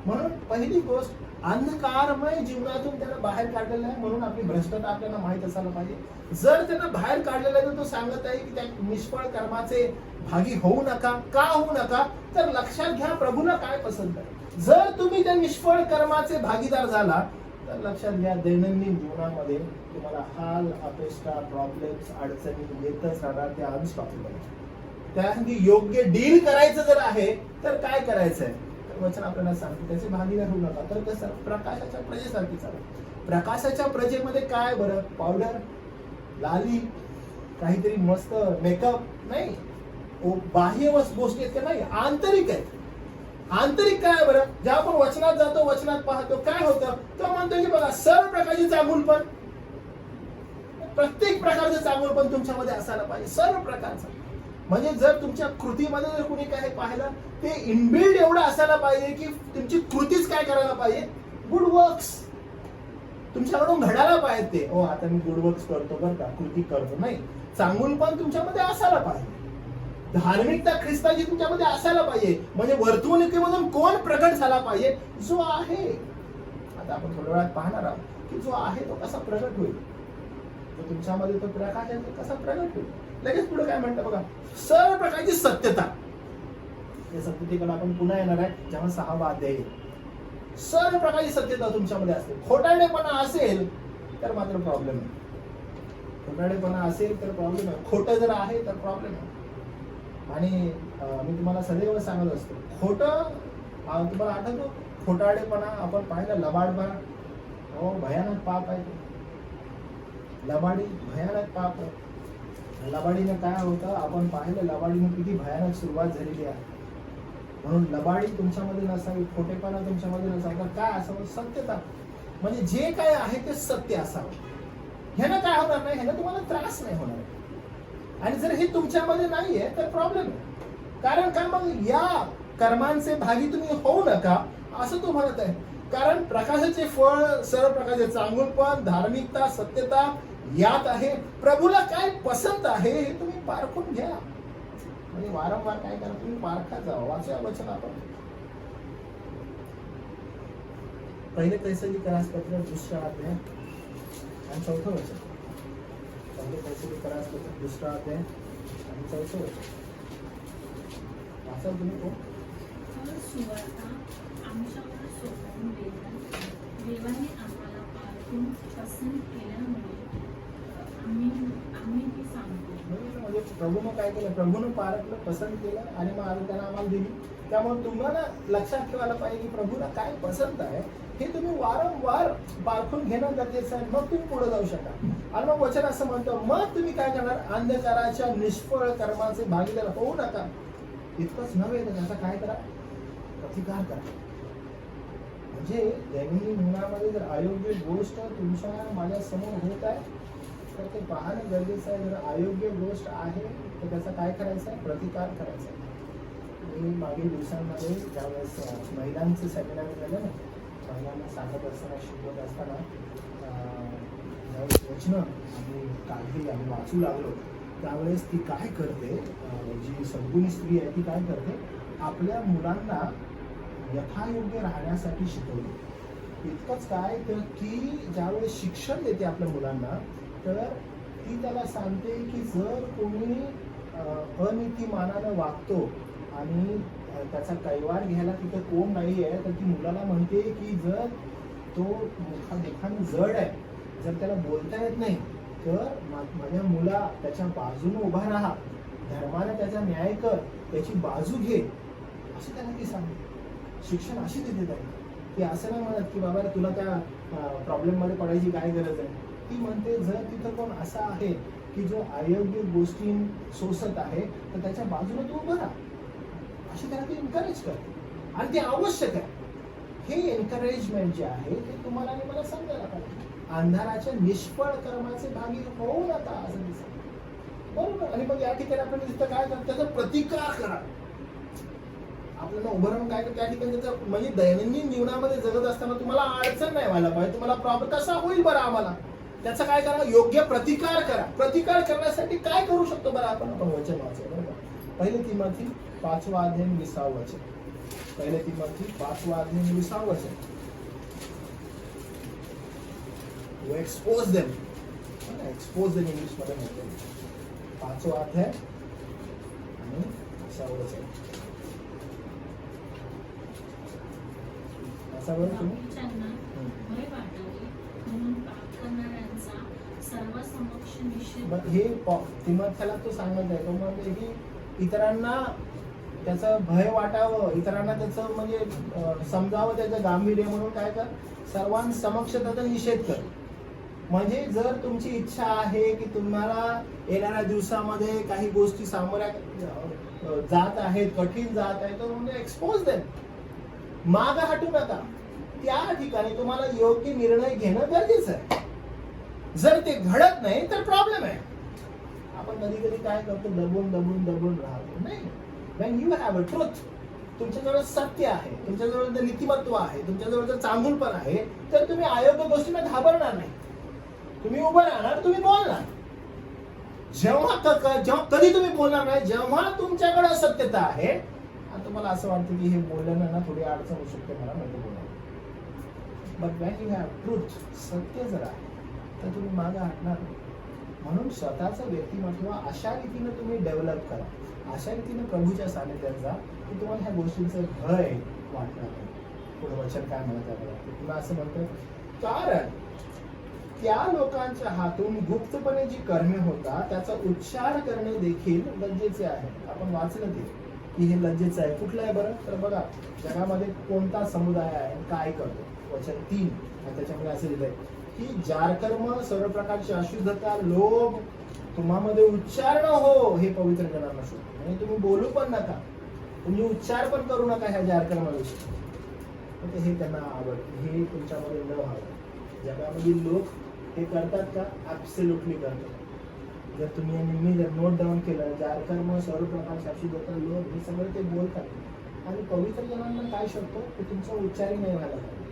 [SPEAKER 1] म्हणून पहिली गोष्ट, अंधकारमय जीवनातून त्याला बाहेर काढलेलं आहे, म्हणून आपली भ्रष्टता आपल्याला माहित असायला पाहिजे. जर त्यांना बाहेर काढलेलं आहे तर तो सांगत आहे की त्या निष्फळ कर्माचे भागी होऊ नका. का होऊ नका, तर लक्षात घ्या प्रभूला काय पसंत आहे. जर तुम्ही त्या निष्फळ कर्माचे भागीदार झाला तर लक्षात घ्या दैनंदिन जीवनामध्ये तुम्हाला हाल, अपेक्षा, प्रॉब्लेम्स, अडचणी येतच राहणार. त्या अनस्टॉपेबल. त्यासाठी योग्य डील करायचं जर आहे तर काय करायचंय, वचन आपल्याला सांगतो त्याचे भागीदार होऊ नका. तर कसं, प्रकाशाच्या प्रजेसारखी चाला. प्रकाशाच्या प्रजेमध्ये काय बरं, पावडर, लाली, काहीतरी मस्त मेकअप नाही, बाह्य गोष्टी आहेत का नाही, आंतरिक आहेत. आंतरिक काय बरं, जेव्हा आपण वचनात जातो, वचनात पाहतो, काय होतं, तो म्हणतो की बघा सर्व प्रकारचे चांगुलपण, प्रत्येक प्रकारचं चांगुलपण तुमच्यामध्ये असायला पाहिजे, सर्व प्रकारचं. म्हणजे जर तुमच्या कृतीमध्ये जर कुणी काय पाहिलं ते इनबिल्ड एवढं असायला पाहिजे की तुमची कृतीच काय करायला पाहिजे, गुड वर्क्स तुमच्याकडून घडायला पाहिजे. ते आता मी गुड वर्क्स करतो बरं का, कृती करतो नाही, चांगुलपण तुमच्यामध्ये असायला पाहिजे. धार्मिकता ख्रिस्ताची तुमच्यामध्ये असायला पाहिजे. म्हणजे वर्तवणुकीमधून कोण प्रकट झाला पाहिजे? जो आहे. आता आपण थोड्या वेळात पाहणार आहोत की जो आहे तो कसा प्रकट होईल. तो तुमच्यामध्ये तो प्रकाश आहे तो कसा प्रकट होईल. लगेच पुढे काय म्हणतं बघा, सर्व प्रकारची सत्यता. या सत्यतेकडे आपण पुन्हा येणार आहे जेव्हा 6वा अध्याय येईल. सर्व प्रकारची सत्यता तुमच्यामध्ये असते. खोटारडेपणा असेल तर मात्र प्रॉब्लेम आहे. खोटारडेपणा असेल तर प्रॉब्लेम आहे. खोटं जर आहे तर प्रॉब्लेम आहे. आणि मी तुम्हाला सदैव सांगत असतो, खोटं तुम्हाला आठवतो, खोटारडेपणा आपण पाहिलं, लबाडपणा, हो भयानक पाप आहे. लबाडी भयानक पाप आहे. लबाडीने काय होतं आपण पाहिलं, लबाडीने किती भयानक सुरुवात झालेली आहे. म्हणून लबाडी तुमच्यामध्ये नसावी, खोटेपणा तुमच्यामध्ये नसावा. काय असावं? सत्यता. म्हणजे जे काय आहे ते सत्य असावं. ह्यानं काय होणार नाही, ह्यानं तुम्हाला त्रास नाही होणार. आणि जर हे तुमच्यामध्ये नाहीये तर प्रॉब्लेम आहे. कारण काय, मग या कर्मांचे भागी तुम्ही होऊ नका असं तो म्हणत आहे. कारण प्रकाशाचे फळ सर्व प्रकारचे चांगुलपण, धार्मिकता, सत्यता यात आहे. प्रभूला काय पसंत आहे हे तुम्ही पारखून घ्या. म्हणजे वारंवार काय करा, तुम्ही पारखा जावा. वाचा वचन आपण पहिले थेसलोनिकरासपत्र 2रा अध्याय आणि 4थं वचन. पहिले थेसलोनिकरासपत्र 2रा अध्याय आणि 4थं वचन वाचा तुम्ही. तो
[SPEAKER 2] सुवार्ता आमच्यावर सोपवून देवाने आम्हाला पारखून पसंत केल्यामुळे आम्ही ती सांगतो.
[SPEAKER 1] म्हणजे प्रभूनं काय केलं, प्रभूनं पारखलं, पसंत केलं आणि मग आम्ही त्यांना आम्हाला दिली. त्यामुळे तुम्हाला लक्षात ठेवायला पाहिजे की प्रभूला काय पसंत आहे हे तुम्ही वारंवार पारखून घेणं गरजेचं आहे. मग तुम्ही पुढे जाऊ शका. आणि मग वचन असं म्हणतं, मग तुम्ही काय करणार, अंधकाराच्या निष्फळ कर्माचे भागीदार होऊ नका. इतकंच नव्हे तर त्याचा काय करा, प्रतिकार करा. म्हणजे दैनंदिन जीवनामध्ये जर अयोग्य गोष्ट तुमच्या माझ्या समोर होत आहे तर ते पाहणं गरजेचं आहे. जर अयोग्य गोष्ट आहे तर त्याचा काय करायचं आहे, प्रतिकार करायचा आहे. मी मागील दिवसांमध्ये ज्यावेळेस महिलांचं सेमिनार झालं ना, महिलांना सांगत असताना, शिकवत असताना ज्यावेळेस वचनं आम्ही काढली आम्ही वाचू लागलो त्यावेळेस ती काय करते, जी सद्गुणी स्त्री आहे ती काय करते, आपल्या मुलांना यथायोग्य राहण्यासाठी शिकवते. इतकंच काय तर ती ज्यावेळेस शिक्षण देते आपल्या मुलांना तर ती त्याला सांगते की जर कोणी अनीतिमानानं वागतो आणि त्याचा कैवार घ्यायला तिथं कोण नाही आहे तर ती मुलाला म्हणते की जर तो मुखाने जड आहे, जर त्याला बोलता येत नाही तर माझ्या मुला त्याच्या बाजूने उभा राहा, धर्माने त्याचा न्याय कर, त्याची बाजू घे, अशी त्याला ती सांगते. शिक्षण अशी देते त्याने. ती असं नाही म्हणत की बाबा तुला त्या प्रॉब्लेममध्ये पडायची काय गरज आहे. ती म्हणते जर तिथं कोण असा आहे की जो अयोग्य गोष्टी सोसत आहे तर त्याच्या बाजूने तू उभं राहा, अशी त्याला ती एनकरेज करते. आणि ते आवश्यक आहे. हे एनकरेजमेंट जे आहे ते तुम्हाला आणि मला समजायला पाहिजे. अंधाराच्या निष्फळ कर्माचे भागी होऊ नका असं दिसत, बरोबर. आणि मग या ठिकाणी आपण तिथं काय करतो, त्याचा प्रतिकार करा. आपल्याला उभं राहून काय करतो त्या ठिकाणी त्याचा, म्हणजे दैनंदिन जीवनामध्ये जगत असताना तुम्हाला अडचण नाही व्हायला पाहिजे, तुम्हाला प्रॉब्लेम कसा होईल बरं आम्हाला, त्याचा काय करा, योग्य प्रतिकार करा. प्रतिकार करण्यासाठी काय करू शकतो बरं आपण वचन वाचू. बरोबर. पहिले तिमोथी 5वा अध्याय 20वे वचन. पहिले तिमोथी 5वा अध्याय 20वे वचन. Expose them, expose them English मध्ये म्हणतो. 5वा अध्याय आणि 20वे वचन. हे तिमोथीला तो सांगत आहे, तो म्हणते की इतरांना त्याचं भय वाटावं, इतरांना त्याचं म्हणजे समजावं त्याचं गांभीर्य, म्हणून काय कर, सर्वांसमक्ष त्याचा निषेध कर. म्हणजे जर तुमची इच्छा आहे की तुम्हाला येणाऱ्या दिवसामध्ये काही गोष्टी सामोऱ्या जात आहेत, कठीण जात आहेत, तर म्हणजे एक्सपोज देम, माग हटू नका. त्या ठिकाणी तुम्हाला योग्य निर्णय घेणं गरजेचं आहे. जर ते घडत नाही तर प्रॉब्लेम आहे. आपण कधी कधी काय करतो, दबून राहतो. नाही, when you have a truth, तुमच्याजवळ सत्य आहे, तुमच्याजवळ जर नीतिमत्व आहे, तुमच्याजवळ जर चांगुलपण आहे, तर तुम्ही अयोग्य गोष्टींना घाबरणार नाही. तुम्ही उभं राहणार, तुम्ही बोलणार. जेव्हा कधी तुम्ही बोलणार नाही, जेव्हा तुमच्याकडे असत्यता आहे, आणि तुम्हाला असं वाटतं की हे बोलण्यानं ना थोडी अडचण होऊ शकते मला, नको बोला. But when you have truth, सत्य जर आहे तर तुम्ही मागे हटणार नाही. म्हणून स्वतःचं व्यक्तिमत्व अशा रीतीने तुम्ही डेव्हलप करा, अशा रीतीने प्रभूच्या सानिध्यात जा की तुम्हाला ह्या गोष्टींचं भय वाटणार नाही. पुढे वचन काय म्हणत आहे बघा, पुन्हा असं म्हणतं, कारण त्या लोकांच्या हातून गुप्तपणे जी कर्मे होता त्याचा उच्चार करणे देखील लज्जेचे आहे. आपण वाचलं ते की हे लज्जेचं आहे. कुठलं आहे बरं, तर बघा जगामध्ये कोणता समुदाय आहे आणि काय करतो. वचन 3 त्याच्यामध्ये असे लिहिलंय की जारकर्म, सर्व प्रकारची अशुद्धता, लोभ तुम्हामध्ये उच्चार न हो, हे पवित्र जनांना शोध. म्हणजे तुम्ही बोलू पण नका, तुम्ही उच्चार पण करू नका ह्या जारकर्माविषयी. हे त्यांना आवडतं, हे तुमच्यामध्ये न व्हावं. जगामध्ये लोक हे करतात का? ऍब्सोल्युटली करतात. जर तुम्ही मी जर नोट डाऊन केलं, जारकर्म, सर्व प्रकारची अशुद्धता, लोभ, हे सगळं ते बोलतात. आणि पवित्र जनांना काय शोधतो की तुमचा उच्चारही नाही व्हायला पाहिजे.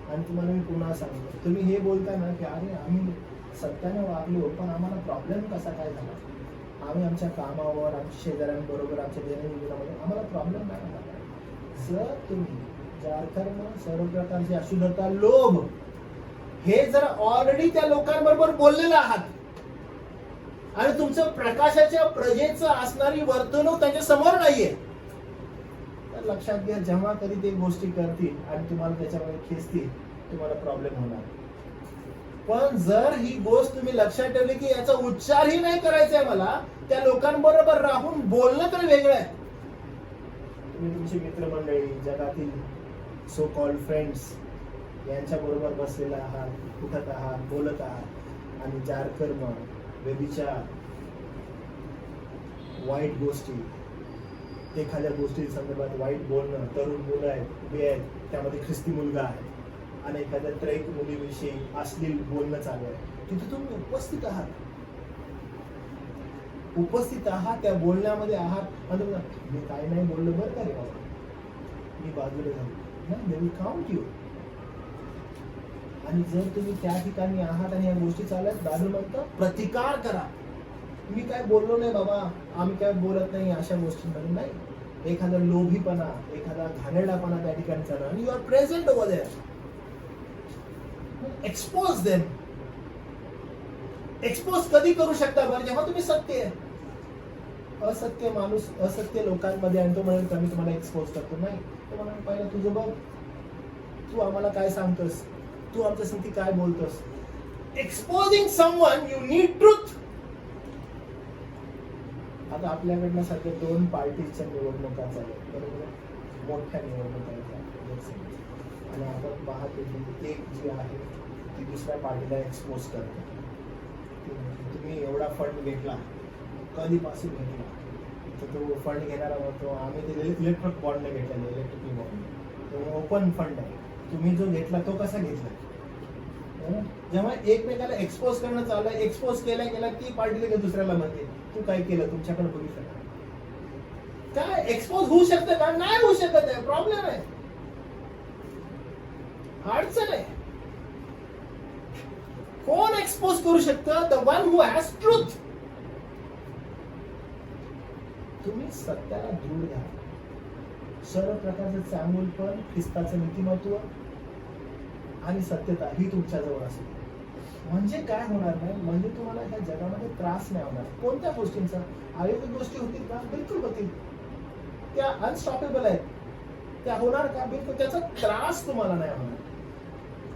[SPEAKER 1] आणि तुम्हाला मी पुन्हा सांगतो, तुम्ही हे बोलताय ना की अरे आम्ही सत्याने वागलो पण आम्हाला प्रॉब्लेम कसा काय झाला, आम्ही आमच्या कामावर, आमच्या शेजाऱ्यांबरोबर, आमच्या दैनंदिन जीवनामध्ये आम्हाला प्रॉब्लेम नाही आला. जर तुम्ही जारकर्म, सर्व प्रकारची अशुद्धता, लोभ हे जर ऑलरेडी त्या लोकांबरोबर बोललेलं आहात आणि तुमचं प्रकाशाच्या प्रजेचं असणारी वर्तणूक त्यांच्या समोर नाहीये, तर लक्षात घ्या जेव्हा कधी ते गोष्टी करतील आणि तुम्हाला त्याच्यामध्ये खेचतील, तुम्हाला प्रॉब्लेम होणार. पण जर ही गोष्ट तुम्ही लक्षात ठेवली की याचा उच्चारही नाही करायचा आहे मला, त्या लोकांबरोबर राहून बोलणं तर वेगळं आहे. तुम्ही तुमची मित्रमंडळी, जगातील सो कॉल्ड फ्रेंड्स यांच्या बरोबर बसलेला आहात, उठत आहात, बोलत आहात आणि जारकर्म, व्यभिचार, वाईट गोष्टी, एखाद्या गोष्टी संदर्भात वाईट बोलणं, तरुण मुलं आहेत, उभे आहेत, त्यामध्ये ख्रिस्ती मुलगा आहे आणि एखाद्या त्रैक मुलीविषयी अश्लील बोलणं चालू आहे, तिथे तुम्ही उपस्थित आहात, त्या बोलण्यामध्ये आहात आणि मी काही नाही बोललो बरं का रे बाबा, मी बाजूला झालो नाही, दे विल काउंट यू. आणि जर तुम्ही त्या ठिकाणी आहात आणि या गोष्टी चालत, बाजू म्हणतं प्रतिकार करा. मी काय बोललो नाही बाबा, आम्ही काय बोलत नाही अशा गोष्टींमध्ये नाही. एखादा लोभीपणा, एखादा घाणेरडापणा त्या ठिकाणी चालू आणि you are present over there, expose them. Expose कधी करू शकता बरं, जेव्हा तुम्ही सत्य आहे. असत्य माणूस असत्य लोकांमध्ये आणि तो म्हणेल मी तुम्हाला एक्सपोज करतो, नाही. तो म्हणेल पहिलं तुझं बघ, तू आम्हाला काय सांगतोस, तू आमच्यासाठी काय बोलतोस. Exposing someone you need truth. आता आपल्याकडनं सध्या 2 पार्टीच्या निवडणुका चालू आहेत, बरोबर, मोठ्या निवडणुका आहेत आणि आपण पाहतो की एक जी आहे ती दुसऱ्या पार्टीला एक्सपोज करते. तुम्ही एवढा फंड घेतला, कधीपासून घेतला, तर तो फंड घेणारा म्हणतो आम्ही ते इलेक्ट्रिक बॉन्डने घेतलेलं, इलेक्ट्रिक बॉन्ड तो ओपन फंड आहे, तुम्ही जो घेतला तो कसा घेतला. जेव्हा एकमेकाला एक्सपोज करणं चालू आहे, एक्सपोज केला ती पार्टीला दुसऱ्याला म्हणते तू काय केलं, तुमच्याकडे बघितलं काय एक्सपोज होऊ शकतं का, नाही होऊ शकत आहे, प्रॉब्लेम आहे, अडचण आहे. कोण एक्सपोज करू शकतं, the one who has truth. तुम्ही सत्याला दूर घ्या. सर्व प्रकारचं चांगुलपण, ख्रिस्ताचं नीतिमत्व आणि सत्यता ही तुमच्याजवळ असेल. म्हणजे काय होणार नाही, म्हणजे तुम्हाला ह्या जगामध्ये त्रास नाही होणार. कोणत्या गोष्टींचा, आयोगिक गोष्टी होतील का, बिलकुल होतील, त्या अनस्टॉपेबल आहेत, त्या होणार का, बिलकुल. त्याचा त्रास तुम्हाला नाही होणार.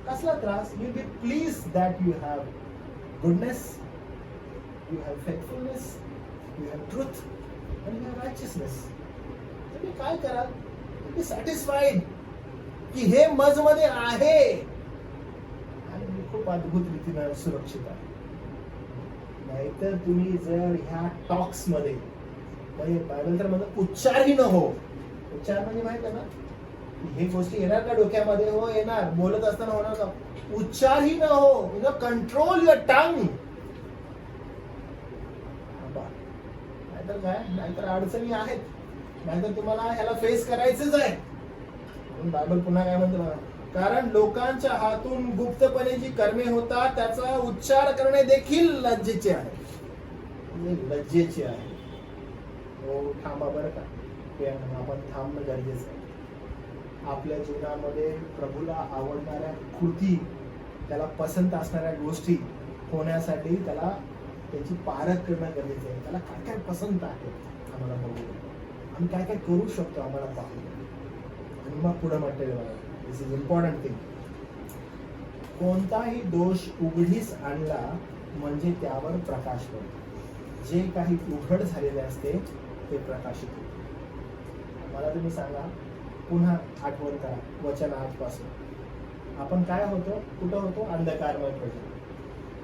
[SPEAKER 1] कसला त्रास, you be please that you have goodness, you have faithfulness, you have truth आणि यू हॅव रायचियसनेस. तुम्ही काय कराल, तुम्ही सॅटिस्फाईड की हे मजमध्ये आहे आणि मी खूप अद्भुत रीतीने सुरक्षित आहे. नाहीतर तुम्ही जर ह्या टॉक्स मध्ये, बायबल तर म्हणतो उच्चारही न हो. उच्चार म्हणजे माहित आहे ना, हे गोष्टी येणार का डोक्यामध्ये, हो येणार, बोलत असताना होणार का, उच्चारही न हो. You know, control your tongue. नाहीतर काय, नाहीतर अडचणी आहेत, नाहीतर तुम्हाला ह्याला फेस करायचंच आहे. बायबल पुन्हा काय म्हणतो बघा, कारण लोकांच्या हातून गुप्तपणे जी कर्मे होतात त्याचा उच्चार करणे देखील लज्जेचे आहे. हे लज्जेचे आहे. हो थांबा बरं का, आपण थांबणं गरजेचं आहे. आपल्या जीवनामध्ये प्रभूला आवडणाऱ्या कृती, त्याला पसंत असणाऱ्या गोष्टी होण्यासाठी त्याला त्याची पारख करणं गरजेचं आहे. त्याला काय काय पसंत आहे आम्हाला बघू, आम्ही काय काय करू शकतो आम्हाला पाहू, आणि मग पुढे म्हटलेलं बघा, दिस इज इम्पॉर्टंट थिंग. कोणताही दोष उघडीस आणला म्हणजे त्यावर प्रकाश पडतो. जे काही उघड झालेले असते ते प्रकाशित होते. मला तुम्ही सांगा, पुन्हा आठवण करा वचन आजपासून आपण काय होतो, कुठं होतो, अंधकारमय पडलो.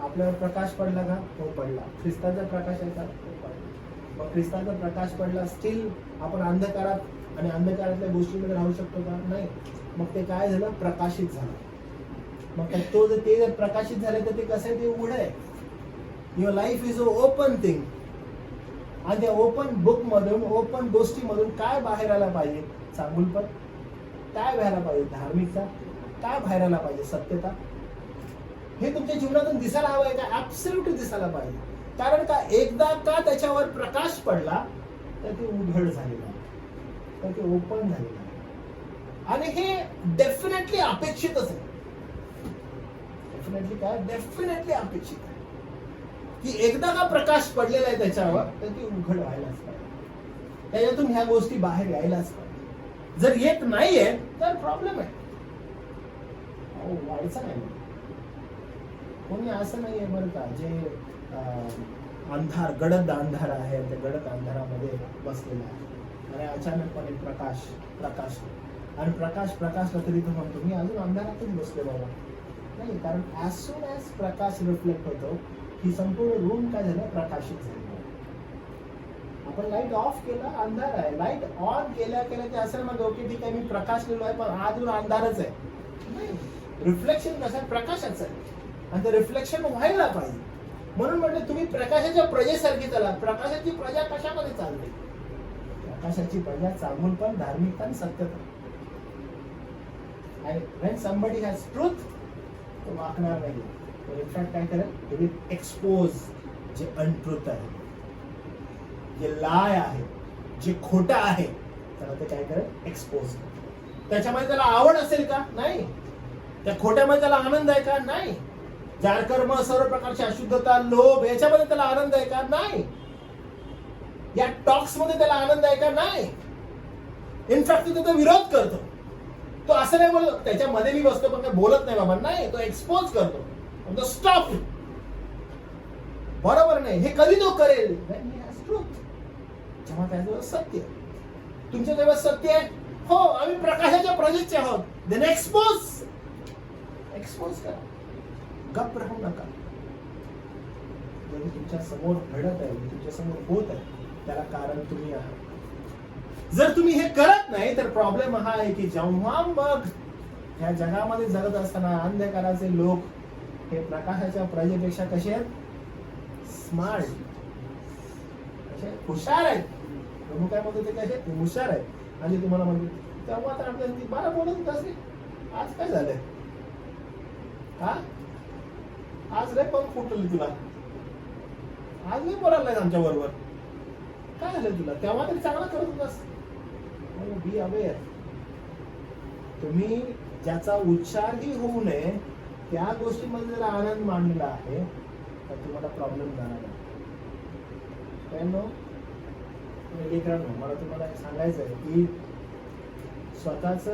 [SPEAKER 1] आपल्यावर प्रकाश पडला का? हो पडला. ख्रिस्ताचा प्रकाश आहे का? हो पडला. मग ख्रिस्ताचा प्रकाश पडला, स्टील आपण अंधकारात आणि अंधकारातल्या गोष्टीमध्ये राहू शकतो का? नाही. मग ते काय झालं? प्रकाशित झालं. मग तो जर ते जर प्रकाशित झाले तर ते कसं आहे? ते उघड आहे. Your life is a open thing. आणि त्या ओपन बुक मधून, ओपन गोष्टीमधून काय बाहेर आला पाहिजे? चांगुलपण. काय व्हायला पाहिजे? धार्मिकता. काय बाहेर आला पाहिजे? सत्यता. हे तुमच्या जीवनातून दिसायला हवं आहे का? ऍब्सोल्युटली दिसायला पाहिजे. कारण का, एकदा का त्याच्यावर प्रकाश पडला तर ते उघड झालेलं आहे, तर ते ओपन झालेलं आहे. आणि हे डेफिनेटली अपेक्षितच आहे. डेफिनेटली काय? डेफिनेटली अपेक्षित आहे की एकदा का प्रकाश पडलेला आहे त्याच्यावर तर ती उघड व्हायलाच पाहिजे. त्याच्यातून ह्या गोष्टी बाहेर यायलाच पाहिजे. जर येत नाहीये तर प्रॉब्लेम आहे. व्हायचं नाही. कोणी असं नाहीये बरं का जे अंधार, गडद अंधार आहे, त्या गडद अंधारामध्ये बसलेला आहे आणि अचानकपणे प्रकाश आणि प्रकाशला तरी तो म्हणतो मी अजून अंधारातच बसले बाबा. नाही, कारण ऍज सून ऍज प्रकाश रिफ्लेक्ट होतो ही संपूर्ण रूम काय झालं? प्रकाशित झाली. आपण लाईट ऑफ केला, अंधार आहे. लाईट ऑन केल्या ते असं म्हणजे ओके ठीक आहे मी प्रकाशलेलो आहे पण अजून अंधारच आहे. नाही, रिफ्लेक्शन कसं आहे? प्रकाशाचं आहे आणि ते रिफ्लेक्शन व्हायला पाहिजे. म्हणून म्हटलं तुम्ही प्रकाशाच्या प्रजेसारखी चला. प्रकाशाची प्रजा कशामध्ये चालते? प्रकाशाची प्रजा चांगुलपण, धार्मिकता आणि सत्यता. आणि when somebody has truth तो वाकणार नाही. तो इनफॅक्ट काय करेल? तो विल एक्सपोज जे अनट्रुथ आहे, जे लाय आहे, जे खोटं आहे, त्याला ते काय करेल? एक्सपोज. त्याच्यामध्ये त्याला आवड असेल का? नाही. त्या खोट्यामध्ये त्याला आनंद आहे का? नाही. जारकर्म, सर्व प्रकारची अशुद्धता, लोभ याच्यामध्ये त्याला आनंद आहे का? नाही. या टॉक्स मध्ये त्याला आनंद आहे का? नाही. इनफॅक्ट तो त्याचा विरोध करतो. तो असं नाही बोलत त्याच्यामध्ये मी बसतो पण काय बोलत नाही बाबा. नाही, तो एक्सपोज करतो. स्टॉप. बरोबर नाही. हे कधी तो करेल? जेव्हा त्याजवळ सत्य. तुमच्या जवळ सत्य आहे, हो आम्ही प्रकाशाच्या प्रजेचे आहोत, देन एक्सपोज करा. गप राहू नका. जे तुमच्या समोर घडत आहे, तुमच्या समोर होत आहे, त्याला कारण तुम्ही आहात. जर तुम्ही हे करत नाही तर प्रॉब्लेम हा आहे की जेव्हा मग ह्या जगामध्ये जगत असताना अंधकाराचे लोक हे प्रकाशाच्या प्रजेपेक्षा कसे आहेत? स्मार्ट, कसे हुशार आहेत. प्रमुख काय म्हणतो ते कसे हुशार आहेत. आणि तुम्हाला म्हणतो तेव्हा तर आपल्याला मला बोलत होत असे आज काय झालंय? हा आज लय पण फुटली तुला, आज नाही बोलायला नाही आमच्या बरोबर, काय झालं तुला? तेव्हा तरी चांगला करत होतास. Be aware. तुम्ही ज्याचा उच्चारही होऊ नये त्या गोष्टीमध्ये जर आनंद मांडलेला आहे तर तुम्हाला प्रॉब्लेम जाणार नाही. मला तुम्हाला सांगायचं आहे की स्वतःच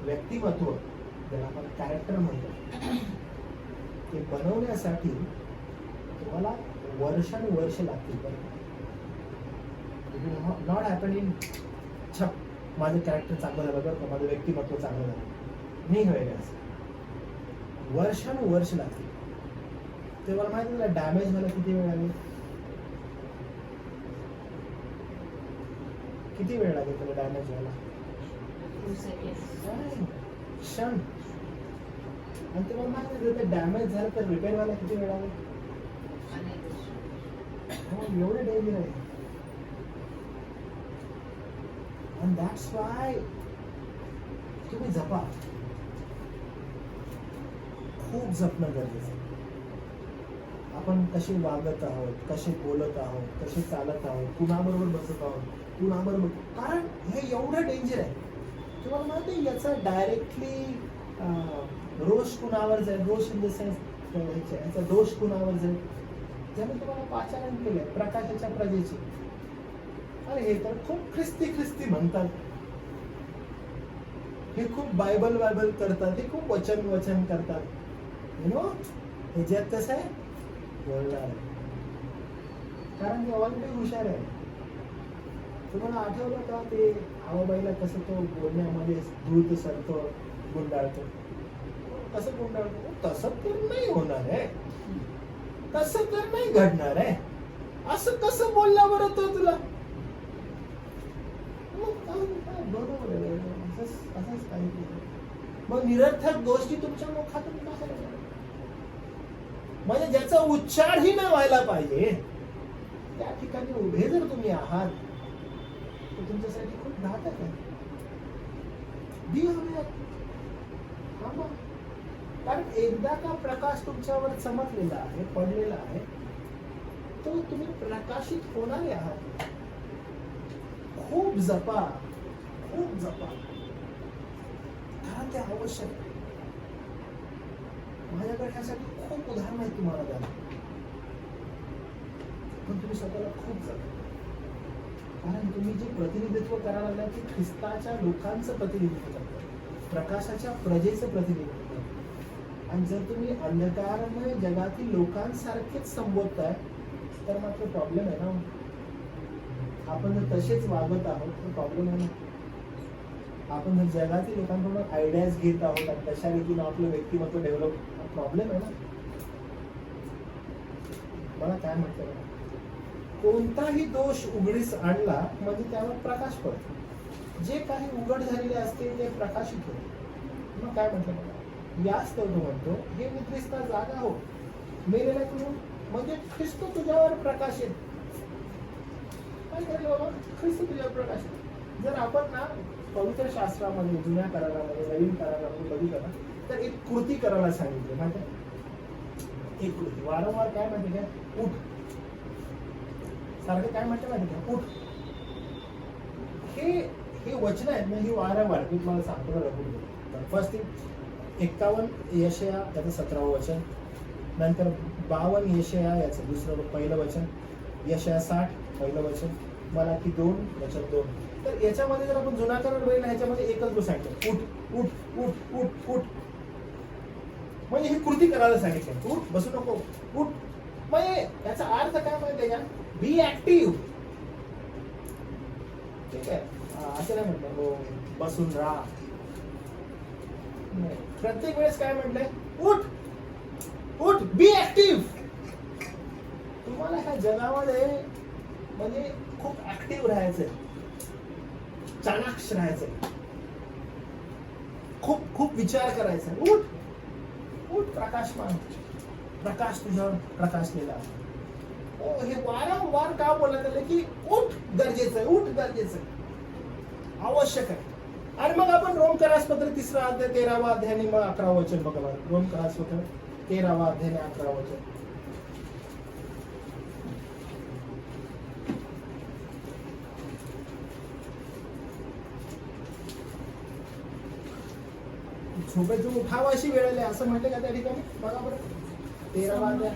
[SPEAKER 1] व्यक्तिमत्व ज्याला आपण कॅरेक्टर म्हणतो ते बनवण्यासाठी तुम्हाला वर्षानुवर्ष लागतील. नॉट हॅपन इन छप माझं कॅरेक्टर चांगलं झालं बरं, माझं व्यक्तिमत्व चांगलं झालं नाही व्हायला. असं वर्षानुवर्ष लागतील. ते मला माहिती तुला डॅमेज व्हायला किती वेळ लागेल? किती वेळ लागेल तुला डॅमेज व्हायला? क्षण. आणि ते मला माहिती जर ते डॅमेज झालं तर रिपेअर व्हायला किती वेळ लागेल? एवढे डेंजर आहे. And that's why तुम्ही जपा. खूप जपणं गरजेचं आहे. आपण कसे वागत आहोत, कसे बोलत आहोत, कसे चालत आहोत, कुणाबरोबर बसत आहोत, कुणाबरोबर, कारण हे एवढं डेंजर आहे. तुम्हाला माहिती आहे याचा डायरेक्टली रोष कुणावर जाईल, रोष इन द सेन्स याचा दोष कुणावर जाईल, ज्याने तुम्हाला पाचारण केलंय प्रकाशाच्या प्रजेचे. अरे हे तर खूप ख्रिस्ती म्हणतात, हे खूप बायबल करतात, हे खूप वचन करतात. यु नो हे जग कसं आहे, बोलणार आहे, कारण ते ऑलरेडी हुशार आहे. तुम्हाला आठवलं का ते आवाबाईला कसं तो बोलण्यामध्ये दूध सरतो, गुंडाळतो, कसं गुंडाळतो, तसं तर नाही होणार आहे, तसं तर नाही घडणार आहे, असं कसं बोलला बरं तो तुला. बरोबर आहे, असंच काही. मग निरर्थक गोष्टी तुमच्या मुखातून का करायला, म्हणजे ज्याचा उच्चारही नाही व्हायला पाहिजे त्या ठिकाणी उभे जर तुम्ही आहात तर तुमच्यासाठी खूप घातक आहे. कारण एकदा का प्रकाश तुमच्यावर चमकलेला आहे, पडलेला आहे, तो तुम्ही प्रकाशित होणारे आहात. खूप जपा, कारण ते आवश्यक आहे. माझ्याकडे ह्यासाठी खूप उदाहरण आहेत तुम्हाला द्यायला, पण तुम्ही स्वतःला खूप जपा. कारण तुम्ही जे प्रतिनिधित्व करायला लागलाय ते ख्रिस्ताच्या लोकांचं प्रतिनिधित्व करतात, प्रकाशाच्या प्रजेचं प्रतिनिधित्व करतात. आणि जर तुम्ही अंधकारमय जगातील लोकांसारखेच संबोधताय तर मात्र प्रॉब्लेम आहे ना. आपण जर तसेच वागत आहोत तर प्रॉब्लेम आहे ना. आपण जर जगातील लोकांकडून आयडियाज घेत आहोत आणि तशा रीतीनं आपलं व्यक्तिमत्व डेव्हलप, प्रॉब्लेम आहे ना. मला काय म्हटलं, कोणताही दोष उघडीस आणला म्हणजे त्यावर प्रकाश पडतो. जे काही उघड झालेले असते ते प्रकाशित होते. मग काय म्हटलं मला, याच तो म्हणतो हे मी ख्रिस्ता जागा हो मेलेला करून, म्हणजे ख्रिस्त तुझ्यावर प्रकाश येत. काय केलं बाबा, ख्रिस्त तुझ्यावर प्रकाश येत. जर आपण ना पवित्र शास्त्रामध्ये, जुन्या करारामध्ये, नवीन करारामध्ये बघितलं ना तर एक कृती करायला सांगितलं माहिती आहे. एक कृती वारंवार काय माहिती काय, उठ, सारखं काय म्हणतं माहिती का, उठ. हे वचन आहेत ना, ही वारंवार मी तुम्हाला सांगतो ना. फर्स्ट 51 यशया याचं 17वं वचन, नंतर 52 यशया याचं पहिलं वचन, यशया 60 पहिलं वचन, मलाकी 2 वचन 2. तर याच्यामध्ये जर आपण जुना करार बघितला ह्याच्यामध्ये एकच गोष्ट सांगितलं, उठ उठ उठ उठ उठ. म्हणजे ही कृती करायला सांगितलं, उठ, बसू नको, उठ. म्हणजे याचा अर्थ काय माहिती आहे का, बी ऍक्टिव्ह. ठीक आहे, असं नाही म्हटलं हो बसून राहा. प्रत्येक वेळेस काय म्हटलंय, उठ उठ, बी ऍक्टिव्ह. तुम्हाला ह्या जगामध्ये म्हणजे खूप ऍक्टिव्ह राहायचंय, चाणाक्ष राहायचंय, खूप विचार करायचा. उठ उठ, प्रकाशमान, प्रकाश तुझ्यावर प्रकाशलेला. हे वारंवार का बोलत आलं की उठ गरजेचं आहे, उठ गरजेचं आहे, आवश्यक आहे. आणि मग आपण रोमकरासपत्र 3रा अध्याय 13वा अध्याय आणि मग 11वा वचन बघा. रोमकरासपत्र 13वा अध्याय आणि 11वा वचन. झोपेतून उठावं अशी वेळ आली असं म्हणते का त्या ठिकाणी, बघा बरं 13वा अध्याय.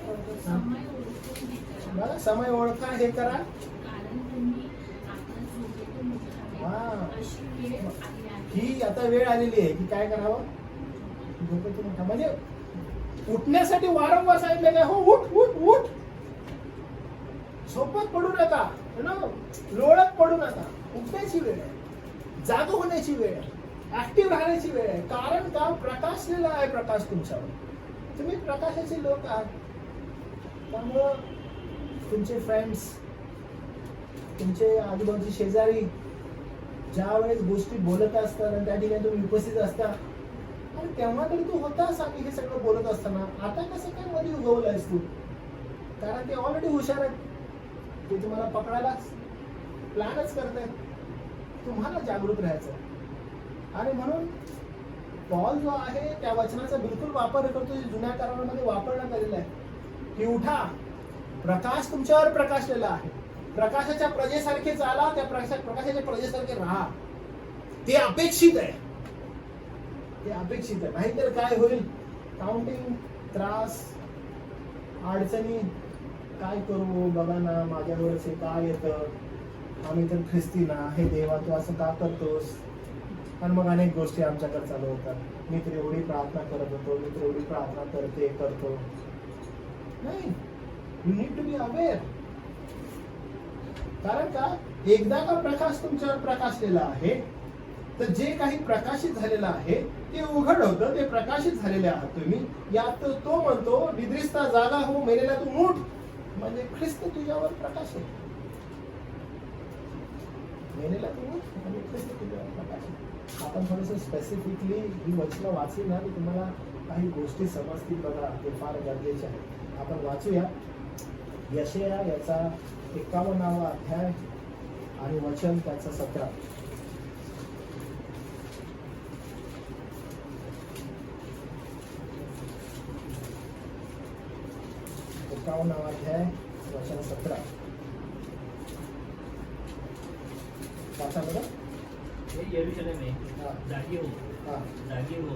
[SPEAKER 1] बघा, समय ओळखा, हे करा. ही आता वेळ आलेली आहे की काय करावं, झोपेतून उठा. म्हणजे उठण्यासाठी वारंवार सांगितलेलं आहे, हो उठ उठ उठ. झोपत पडू नका, लोळत पडू नका. उठण्याची वेळ आहे, जाग होण्याची वेळ आहे, ऍक्टिव्ह राहण्याची वेळ आहे. कारण का, प्रकाशलेला आहे प्रकाश तुमच्यावर, तुम्ही प्रकाशाचे लोक आहात. त्यामुळं तुमचे फ्रेंड्स, तुमचे आजूबाजूचे शेजारी ज्या वेळेस गोष्टी बोलत असतात आणि त्या ठिकाणी तुम्ही उपस्थित असता, आणि तेव्हा तरी तू होतास आम्ही हे सगळं बोलत असताना, आता कसं काय मध्ये उगवलंयस तू. कारण ते ऑलरेडी हुशार आहेत, ते तुम्हाला पकडायला प्लॅनच करतायत. तुम्हाला जागृत राहायचं. आणि म्हणून पॉल जो आहे त्या वचनाचा बिलकुल वापर करतो, जुन्या करारामध्ये वापरण्यात आलेला आहे. की उठा, प्रकाश तुमच्यावर प्रकाशलेला आहे, प्रकाशाच्या प्रजेसारखे चाला, त्या प्रकाशाच्या प्रजेसारखे राहा. ते अपेक्षित आहे, ते अपेक्षित आहे. नाहीतर काय होईल? काउंटिंग, त्रास, अडचणी, काय करू बघा ना, माझ्यावरच हे काय येतं, आम्ही तर ख्रिस्ती ना, हे देवा तू असं का करतोस? आणि मग अनेक गोष्टी आमच्याकडे चालू होतात. मी तर एवढी प्रार्थना करत होतो, मी तर एवढी प्रार्थना करतो. नाही, you need to be aware. कारण का, एकदा का प्रकाश तुमच्यावर प्रकाशलेला आहे, तर जे काही प्रकाशित झालेलं आहे ते उघड होतं, ते प्रकाशित झालेले आहात तुम्ही. यात तो म्हणतो, निद्रिस्ता जागा हो, मेलेला तू उठ. म्हणजे ख्रिस्त तुझ्यावर प्रकाश आहे. मेलेला तू उठ म्हणजे ख्रिस्त तुझ्यावर प्रकाश आहे. आपण थोडंसं स्पेसिफिकली ही वचनं वाचली ना, तर तुम्हाला काही गोष्टी समजतील बघा, ते फार गरजेचे आहे. आपण वाचूया यशया याचा 51वा अध्याय आणि वचन त्याचं 17. 51वा अध्याय वचन 17. वाचा बरं.
[SPEAKER 3] हे यरूशलेम आहे,
[SPEAKER 1] हा.
[SPEAKER 3] जागी हो,
[SPEAKER 1] हा,
[SPEAKER 3] जागी हो,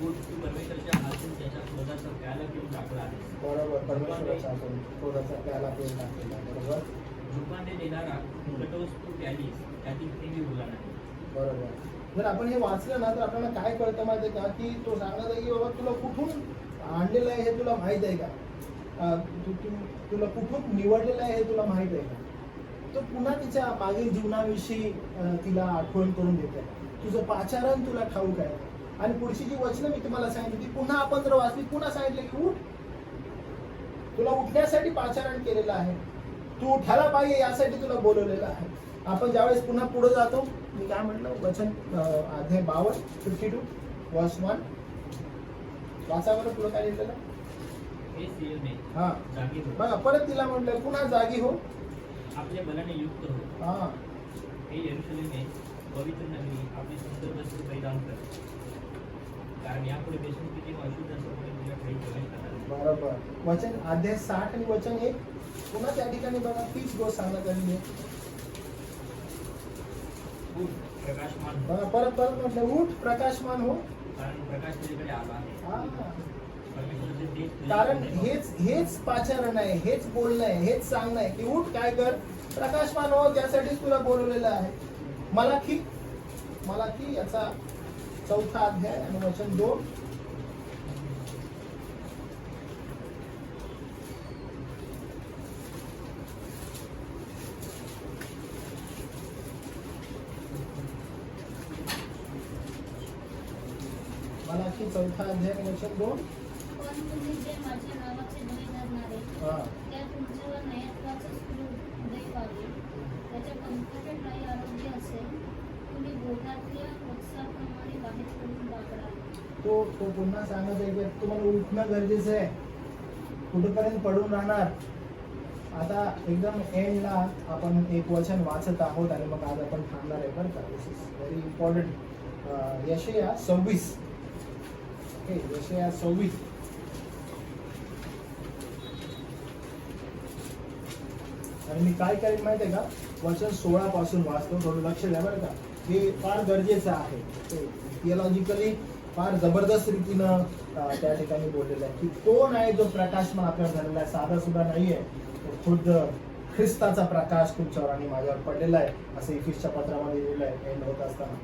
[SPEAKER 3] उठ, तू परमेश्वराच्या हातून त्याच्या क्रोधाचा प्याला पिऊन टाकला आहे.
[SPEAKER 1] बरोबर. परमेश्वराचा आपण क्रोधाचा प्याला पिऊन टाकलेला. बरोबर.
[SPEAKER 3] झुकाने देणारा कटोस तू प्यालीस, त्यातील थेंबी उरला नाही.
[SPEAKER 1] बरोबर. जर आपण हे वाचलं ना, तर आपल्याला काय कळतं माहिती आहे का, की तो सांगत आहे की बाबा तुला कुठून आणलेलं आहे हे तुला माहित आहे का? तुला कुठून निवडलेलं आहे हे तुला माहित आहे का? तो पुन्हा तिच्या मागील जीवनाविषयी तिला आठवण करून देते. तुझं पाचारण तुला ठाऊक आहे. आणि पुढची जी वचनं मी तुम्हाला सांगितली ती पुन्हा आपण जर वाचली, पुन्हा सांगितलं की उठ, तुला उठण्यासाठी पाचारण केलेलं आहे, तू उठायला पाहिजे यासाठी तुला बोलवलेलं आहे. आपण ज्यावेळेस पुन्हा पुढे जातो, मी काय म्हटलं, वचन अध्याय 52 52 वर्स 1 वाचा बरं. पुढे काय लिहिलेलं?
[SPEAKER 3] हे सियोने,
[SPEAKER 1] हा,
[SPEAKER 3] जागी हो,
[SPEAKER 1] बघा परत तिला म्हटलं पुन्हा जागी हो.
[SPEAKER 3] आपल्या बलाने युक्त हो.
[SPEAKER 1] हा,
[SPEAKER 3] हे यरूशलेमे, पवित्र नगरी, आपली सुंदर वस्त्र परिधान कर, कारण यापुढे बेसुकी किंवा अशुद्ध असल्यामुळे तुझ्या काही प्रवेश करणार नाही.
[SPEAKER 1] बरोबर. वचन अध्याय 60 आणि वचन 1 पुन्हा त्या ठिकाणी बघा तीच गोष्ट सांगत आहे.
[SPEAKER 3] उठ, प्रकाशमान हो,
[SPEAKER 1] बघा परत म्हटलं उठ, प्रकाशमान हो.
[SPEAKER 3] कारण प्रकाश तुझ्याकडे आला आहे.
[SPEAKER 1] हा.
[SPEAKER 3] परमेश्वराचे तेज तुझ्याकडे
[SPEAKER 1] कारण
[SPEAKER 3] आहे.
[SPEAKER 1] हेच पाचारण आहे, हेच बोलणं आहे, हेच सांगणं आहे की उठ, काय कर, प्रकाशमान हो. त्यासाठीच तुला बोलवलेलं आहे. मलाकी याचा 4था अध्याय आणि वचन 2. मलाकी 4था अध्याय आणि वचन 2.
[SPEAKER 2] पण तुम्ही जे माझ्या नावाचे बळी धरणारे,
[SPEAKER 1] हा.
[SPEAKER 2] त्या तुमच्यावर न्यायत्वाचं उदय पावेल. त्याच्या पंखाचे काही आरोग्य असेल, तुम्ही बोधातल्या वत्साप्रमाणे बाहेर पडून वापराल.
[SPEAKER 1] तो पुन्हा सांगत आहे की तुम्हाला उठणं गरजेचं आहे. कुठेपर्यंत पडून राहणार? आता एकदम एंडला आपण एक वचन वाचत आहोत आणि मग आज आपण थांबणार आहे बरं का. दिस इज व्हेरी इम्पॉर्टंट. यशया 26. यशया 26. आणि मी काय करेन माहिती आहे का, वचन 16 पासून वाचतो. थोडं लक्ष द्या बरं का, हे फार गरजेचं आहे. थिओलॉजिकली फार जबरदस्त रीतीनं त्या ठिकाणी बोललेलं आहे की कोण आहे जो प्रकाशमान आपल्याला झालेला आहे. साधा सुद्धा नाहीये, तो खुद्द ख्रिस्ताचा प्रकाश तुमच्यावर आणि माझ्यावर पडलेला आहे, असं इफिसच्या पत्रामध्ये लिहिलेलं आहे एंड होत असताना.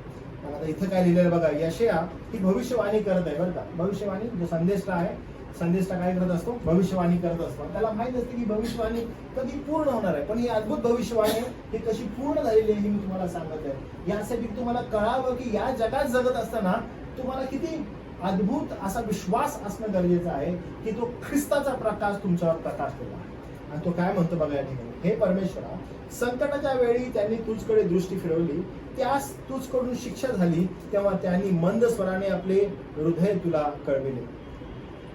[SPEAKER 1] पण आता इथं काय लिहिलेलं बघा, यशया ही भविष्यवाणी करत आहे बरं का. भविष्यवाणी जो संदेष्टा आहे, संदेष्टा काय करत असतो? भविष्यवाणी करत असतो. त्याला माहित असते की भविष्यवाणी कधी पूर्ण होणार आहे. पण ही अद्भुत भविष्यवाणी आहे, ही कशी पूर्ण झालेली आहे हे मी तुम्हाला सांगत आहे. यासाठी तुम्हाला कळावं की या जगात जगत असताना तुम्हाला किती अद्भुत असा विश्वास असणं गरजेचं आहे की तो ख्रिस्ताचा प्रकाश तुमच्यावर प्रकाशलेला आहे. आणि तो काय म्हणतो बघा या ठिकाणी, हे परमेश्वरा, संकटाच्या वेळी त्यांनी तुझकडे दृष्टी फिरवली, त्यास तुझकडून शिक्षा झाली, तेव्हा त्यांनी मंद स्वराने आपले हृदय तुला कळविले.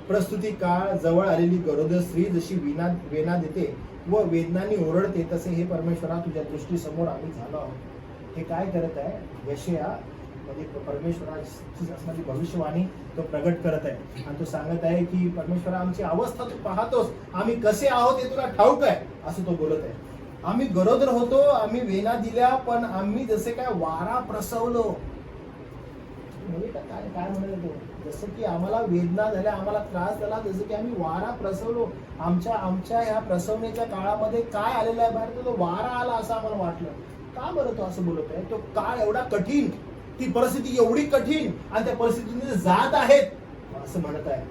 [SPEAKER 1] प्रस्तुती काळ जवळ आलेली गरोदर स्त्री जशी वेना देते व वेदनांनी ओरडते, तसे हे परमेश्वरा तुझ्या दृष्टीसमोर आम्ही झालो आहोत. हे काय करत आहे? यशया म्हणजे परमेश्वराची असणारी भविष्यवाणी तो प्रगट करत आहे आणि तो सांगत आहे की परमेश्वरा आमची अवस्था तू पाहतोस, आम्ही कसे आहोत हे तुला ठाऊक आहे, असं तो बोलत आहे. आम्ही गरोदर होतो, आम्ही वेना दिल्या, पण आम्ही जसे काय वारा प्रसवलो. म्हणजे काय काय म्हणत तो, जसं की आम्हाला वेदना झाल्या, आम्हाला त्रास झाला, जसं की आम्ही वारा प्रसवलो. आमच्या ह्या प्रसवण्याच्या काळामध्ये काय आलेलं आहे बाहेर, तो वारा आला असं आम्हाला वाटलं. का बरं तो असं बोलत आहे? तो काळ एवढा कठीण, ती परिस्थिती एवढी कठीण आणि त्या परिस्थितीने जात आहेत असं म्हणत आहे.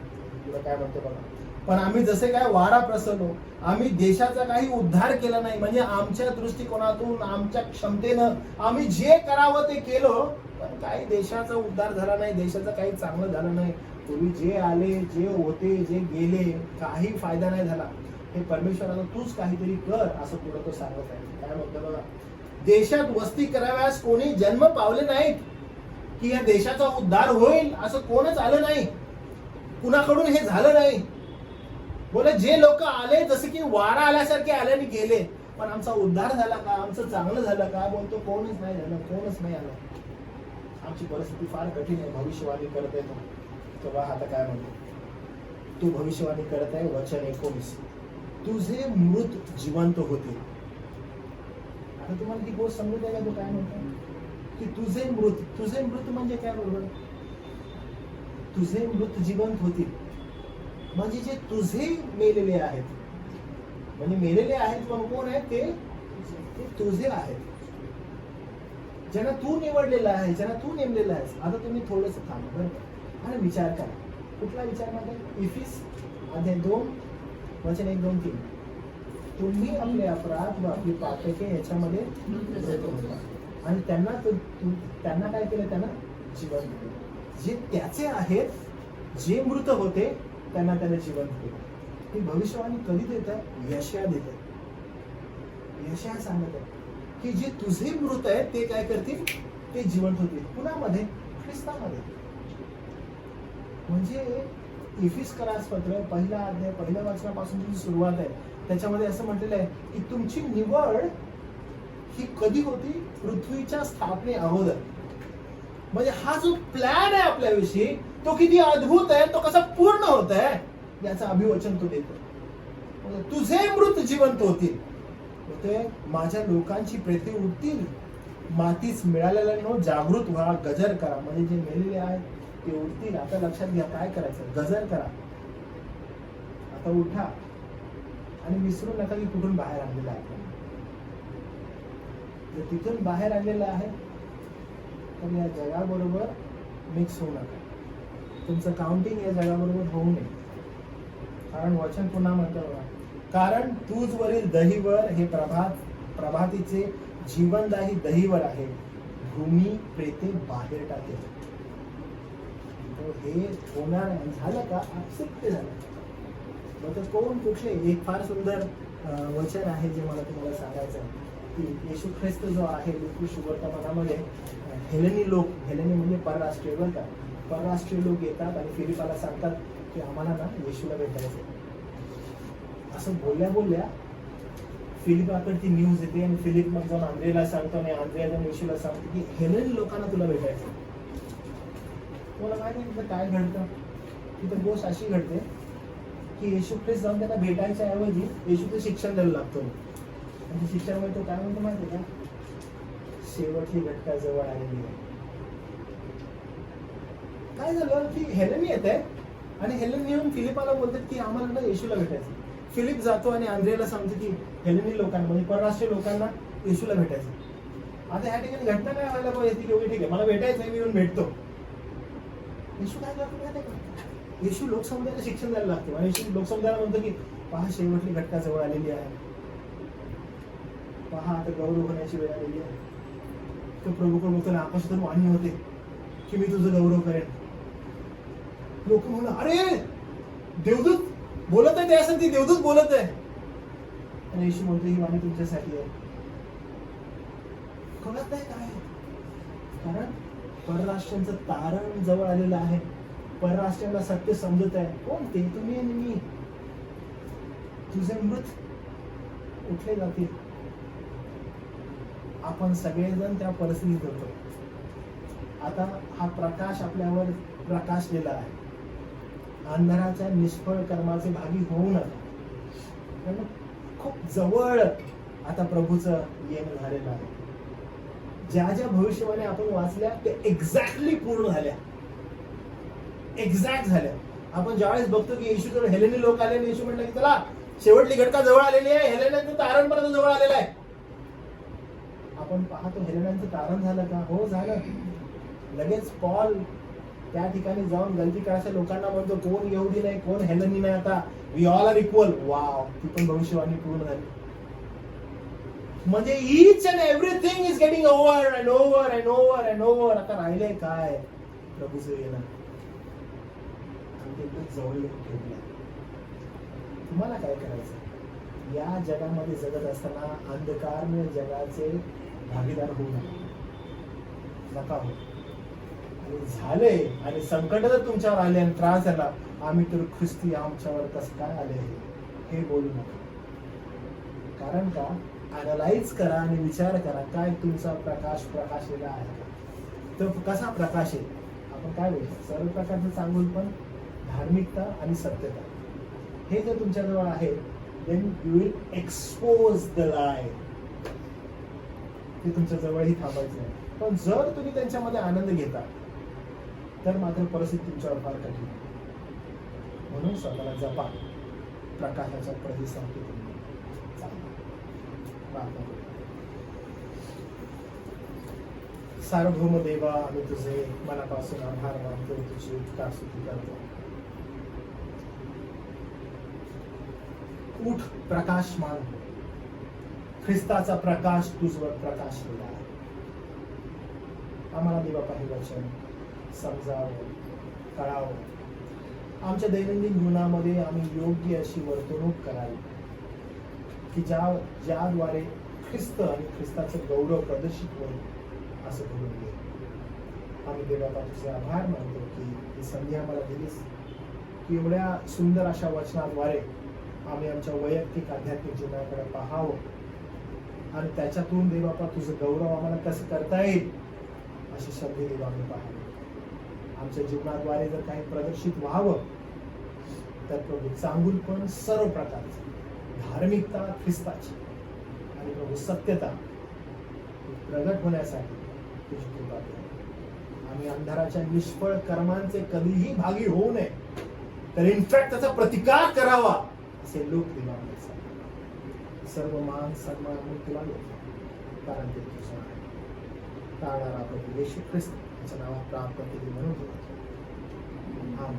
[SPEAKER 1] तुला काय म्हणतो बघा, पण आम्ही जसे काय वारा प्रसवलो, आम्ही देशाचा काही उद्धार केला नाही. म्हणजे आमच्या दृष्टिकोनातून, आमच्या क्षमतेनं आम्ही जे करावं ते केलं, पण काही देशाचा उद्धार झाला नाही, देशाचं काही चांगलं झालं नाही. पूर्वी जे आले, जे होते, जे गेले, काही फायदा नाही झाला. हे परमेश्वराला तूच काहीतरी कर असं पुढे तो सांगत आहे. काय म्हणतो बघा, देशात वस्ती कराव्यास कोणी जन्म पावले नाहीत, की या देशाचा उद्धार होईल असं कोणच आलं नाही, कुणाकडून हे झालं नाही. बोले जे लोक आले जसे की वारा आल्यासारखे आले आणि गेले, पण आमचा उद्धार झाला का, आमचं चांगलं झालं का? बोलतो कोणच नाही झालं, कोणच नाही आलं. आमची परिस्थिती फार कठीण आहे. भविष्यवाणी करत आहे तो. तेव्हा आता काय म्हणतो तू, भविष्यवाणी करत आहे. वचन 19, तुझे मृत जिवंत होते. आता तुम्हाला ती गोष्ट समजत आहे का? तो काय म्हणतो की तुझे मृत म्हणजे काय? बरोबर, तुझे मृत जिवंत होतील. म्हणजे जे तुझे मेलेले आहेत, म्हणजे मेलेले आहेत पण कोण आहेत? ते तुझे आहेत, ज्यांना तू निवडलेला आहे, ज्यांना तू नेमलेला आहेस. आता तुम्ही थोडंसं थांबा बरं आणि विचार करा. कुठला विचार मागता? इफिस अध्याय 2 वचन 1, 2, 3. तुम्ही आपले अपराध व आपली पातके याच्यामध्ये मृत होता आणि त्यांना काय केलं? त्यांना जीवन दिलं. जे त्याचे आहेत, जे मृत होते त्यांना त्याने जीवन दिलं. ही भविष्यवाणी कधी देत आहे? यशया देत आहे. यशया सांगत आहे की जे तुझे मृत आहेत ते काय करतील? ते जिवंत होतील. कुणामध्ये? ख्रिस्तामध्ये. म्हणजे इफिसकरास पत्र 1 अध्याय 1 वचनापासून जी सुरुवात आहे त्याच्यामध्ये असं म्हटलेलं आहे की तुमची निवड ही कधी होती? पृथ्वीच्या स्थापने अगोदर. म्हणजे हा जो प्लॅन आहे आपल्याविषयी तो किती अद्भुत आहे, तो कसा पूर्ण होत आहे याचं अभिवचन तो देतो. तुझे मृत जिवंत होतील. माझ्या लोकांची प्रेते उठतील. मातीच मिळालेल्या जागृत व्हा, गजर करा. म्हणजे जे मेलेले आहेत ते उठतील. आता लक्षात घ्या काय करायचं? गजर करा. आता उठा आणि विसरू नका की कुठून बाहेर आलेला आहे. जर तिथून बाहेर आलेला आहे तर या जगाबरोबर मिक्स होऊ नका. तुमचं काउंटिंग या जगाबरोबर होऊ नये. कारण वचन पुन्हा म्हणतो बघा, कारण तुझवरील दहीवर हे प्रभातीचे जीवनदायी दहीवर आहे, भूमी प्रेते बाहेर टाकेल. हे होणार झालं का? आपसिक झालं. मग कोण कुठले? एक फार सुंदर वचन आहे जे मला तुम्हाला सांगायचं आहे की येशू ख्रिस्त जो आहे लुकीश वर्तमानामध्ये हेलेनी म्हणजे परराष्ट्रीय बरं का, परराष्ट्रीय लोक येतात आणि फिलिपाला सांगतात की आम्हाला ना येशूला भेटायचं. असं बोलल्या फिलिपाकडे ती न्यूज येते आणि फिलिप मग जाऊन आंद्रेला सांगतो आणि आंद्रेला जाऊन येशूला सांगतो की हेलेनी लोकांना तुला भेटायचं. तुला माहिती आहे काय घडतं? तिथं गोष्ट अशी घडते की येशू ख्रिस्त जाऊन त्यांना भेटायच्या ऐवजी येशूचं शिक्षण द्यायला लागतो. आणि शिक्षणामध्ये तो काय म्हणतो माहिती आहे का? शेवटची घटका जवळ आलेली आहे. काय झालं की हेलेनी येत आहे आणि हेलेनी येऊन फिलिपाला बोलतात की आम्हाला ना येशूला भेटायचं. फिलिप जातो आणि आंद्रेला सांगतो की हेलेनी लोकांना म्हणजे परराष्ट्रीय लोकांना येशूला भेटायचं. आता या ठिकाणी घटना काय व्हायला पाहिजे की ठीक आहे मला भेटायचं आहे, मी येऊन भेटतो. येशू काय करतो माहिती आहे का? येशू लोकसमुदायाला शिक्षण द्यायला लागतो आणि येशू लोकसमुदायाला म्हणतो की पहा शेवटली घटना जवळ आलेली आहे, पहा आता गौरव होण्याची वेळ आलेली आहे. तो प्रभूकडे बोलताना आकाशातून वाणी होते की मी तुझं गौरव करेन. लोक म्हणून अरे देवदूत बोलत आहे, त्यासाठी ती देवदूत बोलत आहे. आणि येशू म्हणतो ही वाणी तुमच्यासाठी आहे. कळत नाही काय? कारण परराष्ट्रांचं तारण जवळ आलेलं आहे. परराष्ट्राला सत्य समजत आहे. कोण ते? तुम्ही आणि मी. तुझे मृत उठले जातील. आपण सगळेजण त्या परिस्थितीत होतो. आता हा प्रकाश आपल्यावर प्रकाशलेला आहे. अंधाराच्या निष्फळ कर्माचे भागी होऊ नका. कारण खूप जवळ आता प्रभूचं येणं झालेलं आहे. ज्या ज्या भविष्यवाणी आपण वाचल्या ते एक्झॅक्टली पूर्ण झाल्या, एक्झॅक्ट झाल्या. आपण ज्यावेळेस बघतो की येशूकडे हेलेनी लोक आले आणि येशू म्हटलं की चला शेवटली घटका जवळ आलेली आहे, हेलेनांचं तारण पर्यंत जवळ आलेलं आहे. आपण पाहतो हेलेनांचं तारण झालं का? हो झालं. लगेच पॉल त्या ठिकाणी जाऊन गलती करायच्या लोकांना म्हणतो कोण यहुदी नाही, कोण हेलेनी नाही, आता we all are equal. Wow, ती पण भविष्यवाणी पूर्ण झाली. म्हणजे each and everything is getting over and over and over and over. आता राहिले काय? प्रभूचं येणं. आणि ते खूप जवळ येऊन ठेवलं. तुम्हाला काय करायचं? या जगामध्ये जगत असताना अंधकारमय जगाचे भागीदार होऊ नका हो. आणि झाले आणि संकट जर तुमच्यावर आले आणि त्रास झाला, आम्ही तर ख्रिस्ती आमच्यावर कसं काय आले हे बोलू नका. कारण का? अनालाइज करा आणि विचार करा काय तुमचा प्रकाश प्रकाशलेला आहे का? तो कसा प्रकाश आहे? आपण काय बोलतो? सर्व प्रकारचं चांगुलपण, धार्मिकता आणि सत्यता हे जर तुमच्याजवळ आहे, then you will expose the lie. ते तुमच्या जवळही थांबायचं नाही. पण जर तुम्ही त्यांच्यामध्ये आनंद घेता तर मात्र परिस्थिती तुमच्यावर फार कठीण आहे. म्हणून स्वतःला जपा, प्रकाशाच्या प्रतीसाठी चालवा. प्रार्थना करू. सार्वभौम देवा, आम्ही तुझे मनापासून आभार मानतो, तुझी उपकार स्तुती करतो. उठ प्रकाशमान, ख्रिस्ताचा प्रकाश तुझवर प्रकाशलेला आहे. आम्हाला देवा काही वचन समजावं, कळावं. आमच्या दैनंदिन जीवनामध्ये आम्ही योग्य अशी वर्तणूक करावी की ज्याद्वारे ख्रिस्त आणि ख्रिस्ताचं गौरव प्रदर्शित होईल असं करून घे. आम्ही देवा तुझे आभार मानतो की ही संधी आम्हाला दिलीस की एवढ्या सुंदर अशा वचनाद्वारे आम्ही आमच्या वैयक्तिक आध्यात्मिक जीवनाकडे पाहावं आणि त्याच्यातून देवापा तुझं गौरव आम्हाला कसं करता येईल अशी संधी देवा आम्ही पाहावी. आमच्या जीवनाद्वारे जर काही प्रदर्शित व्हावं तर प्रभू चांगुलपण, सर्व प्रकारचं धार्मिकता ख्रिस्ताची आणि प्रभू सत्यता प्रगट होण्यासाठी तुझी कृपा कर. आम्ही अंधाराच्या निष्फळ कर्मांचे कधीही भागी होऊ नये, तर इनफॅक्ट त्याचा प्रतिकार करावा असे लोक देवा. सर्व मान सन्मान आम्ही तुला देतो, कारण ते तुझं आहे. तारणारा प्रभू येशू ख्रिस्त याच्या नावात प्रार्थना केली म्हणून आमेन.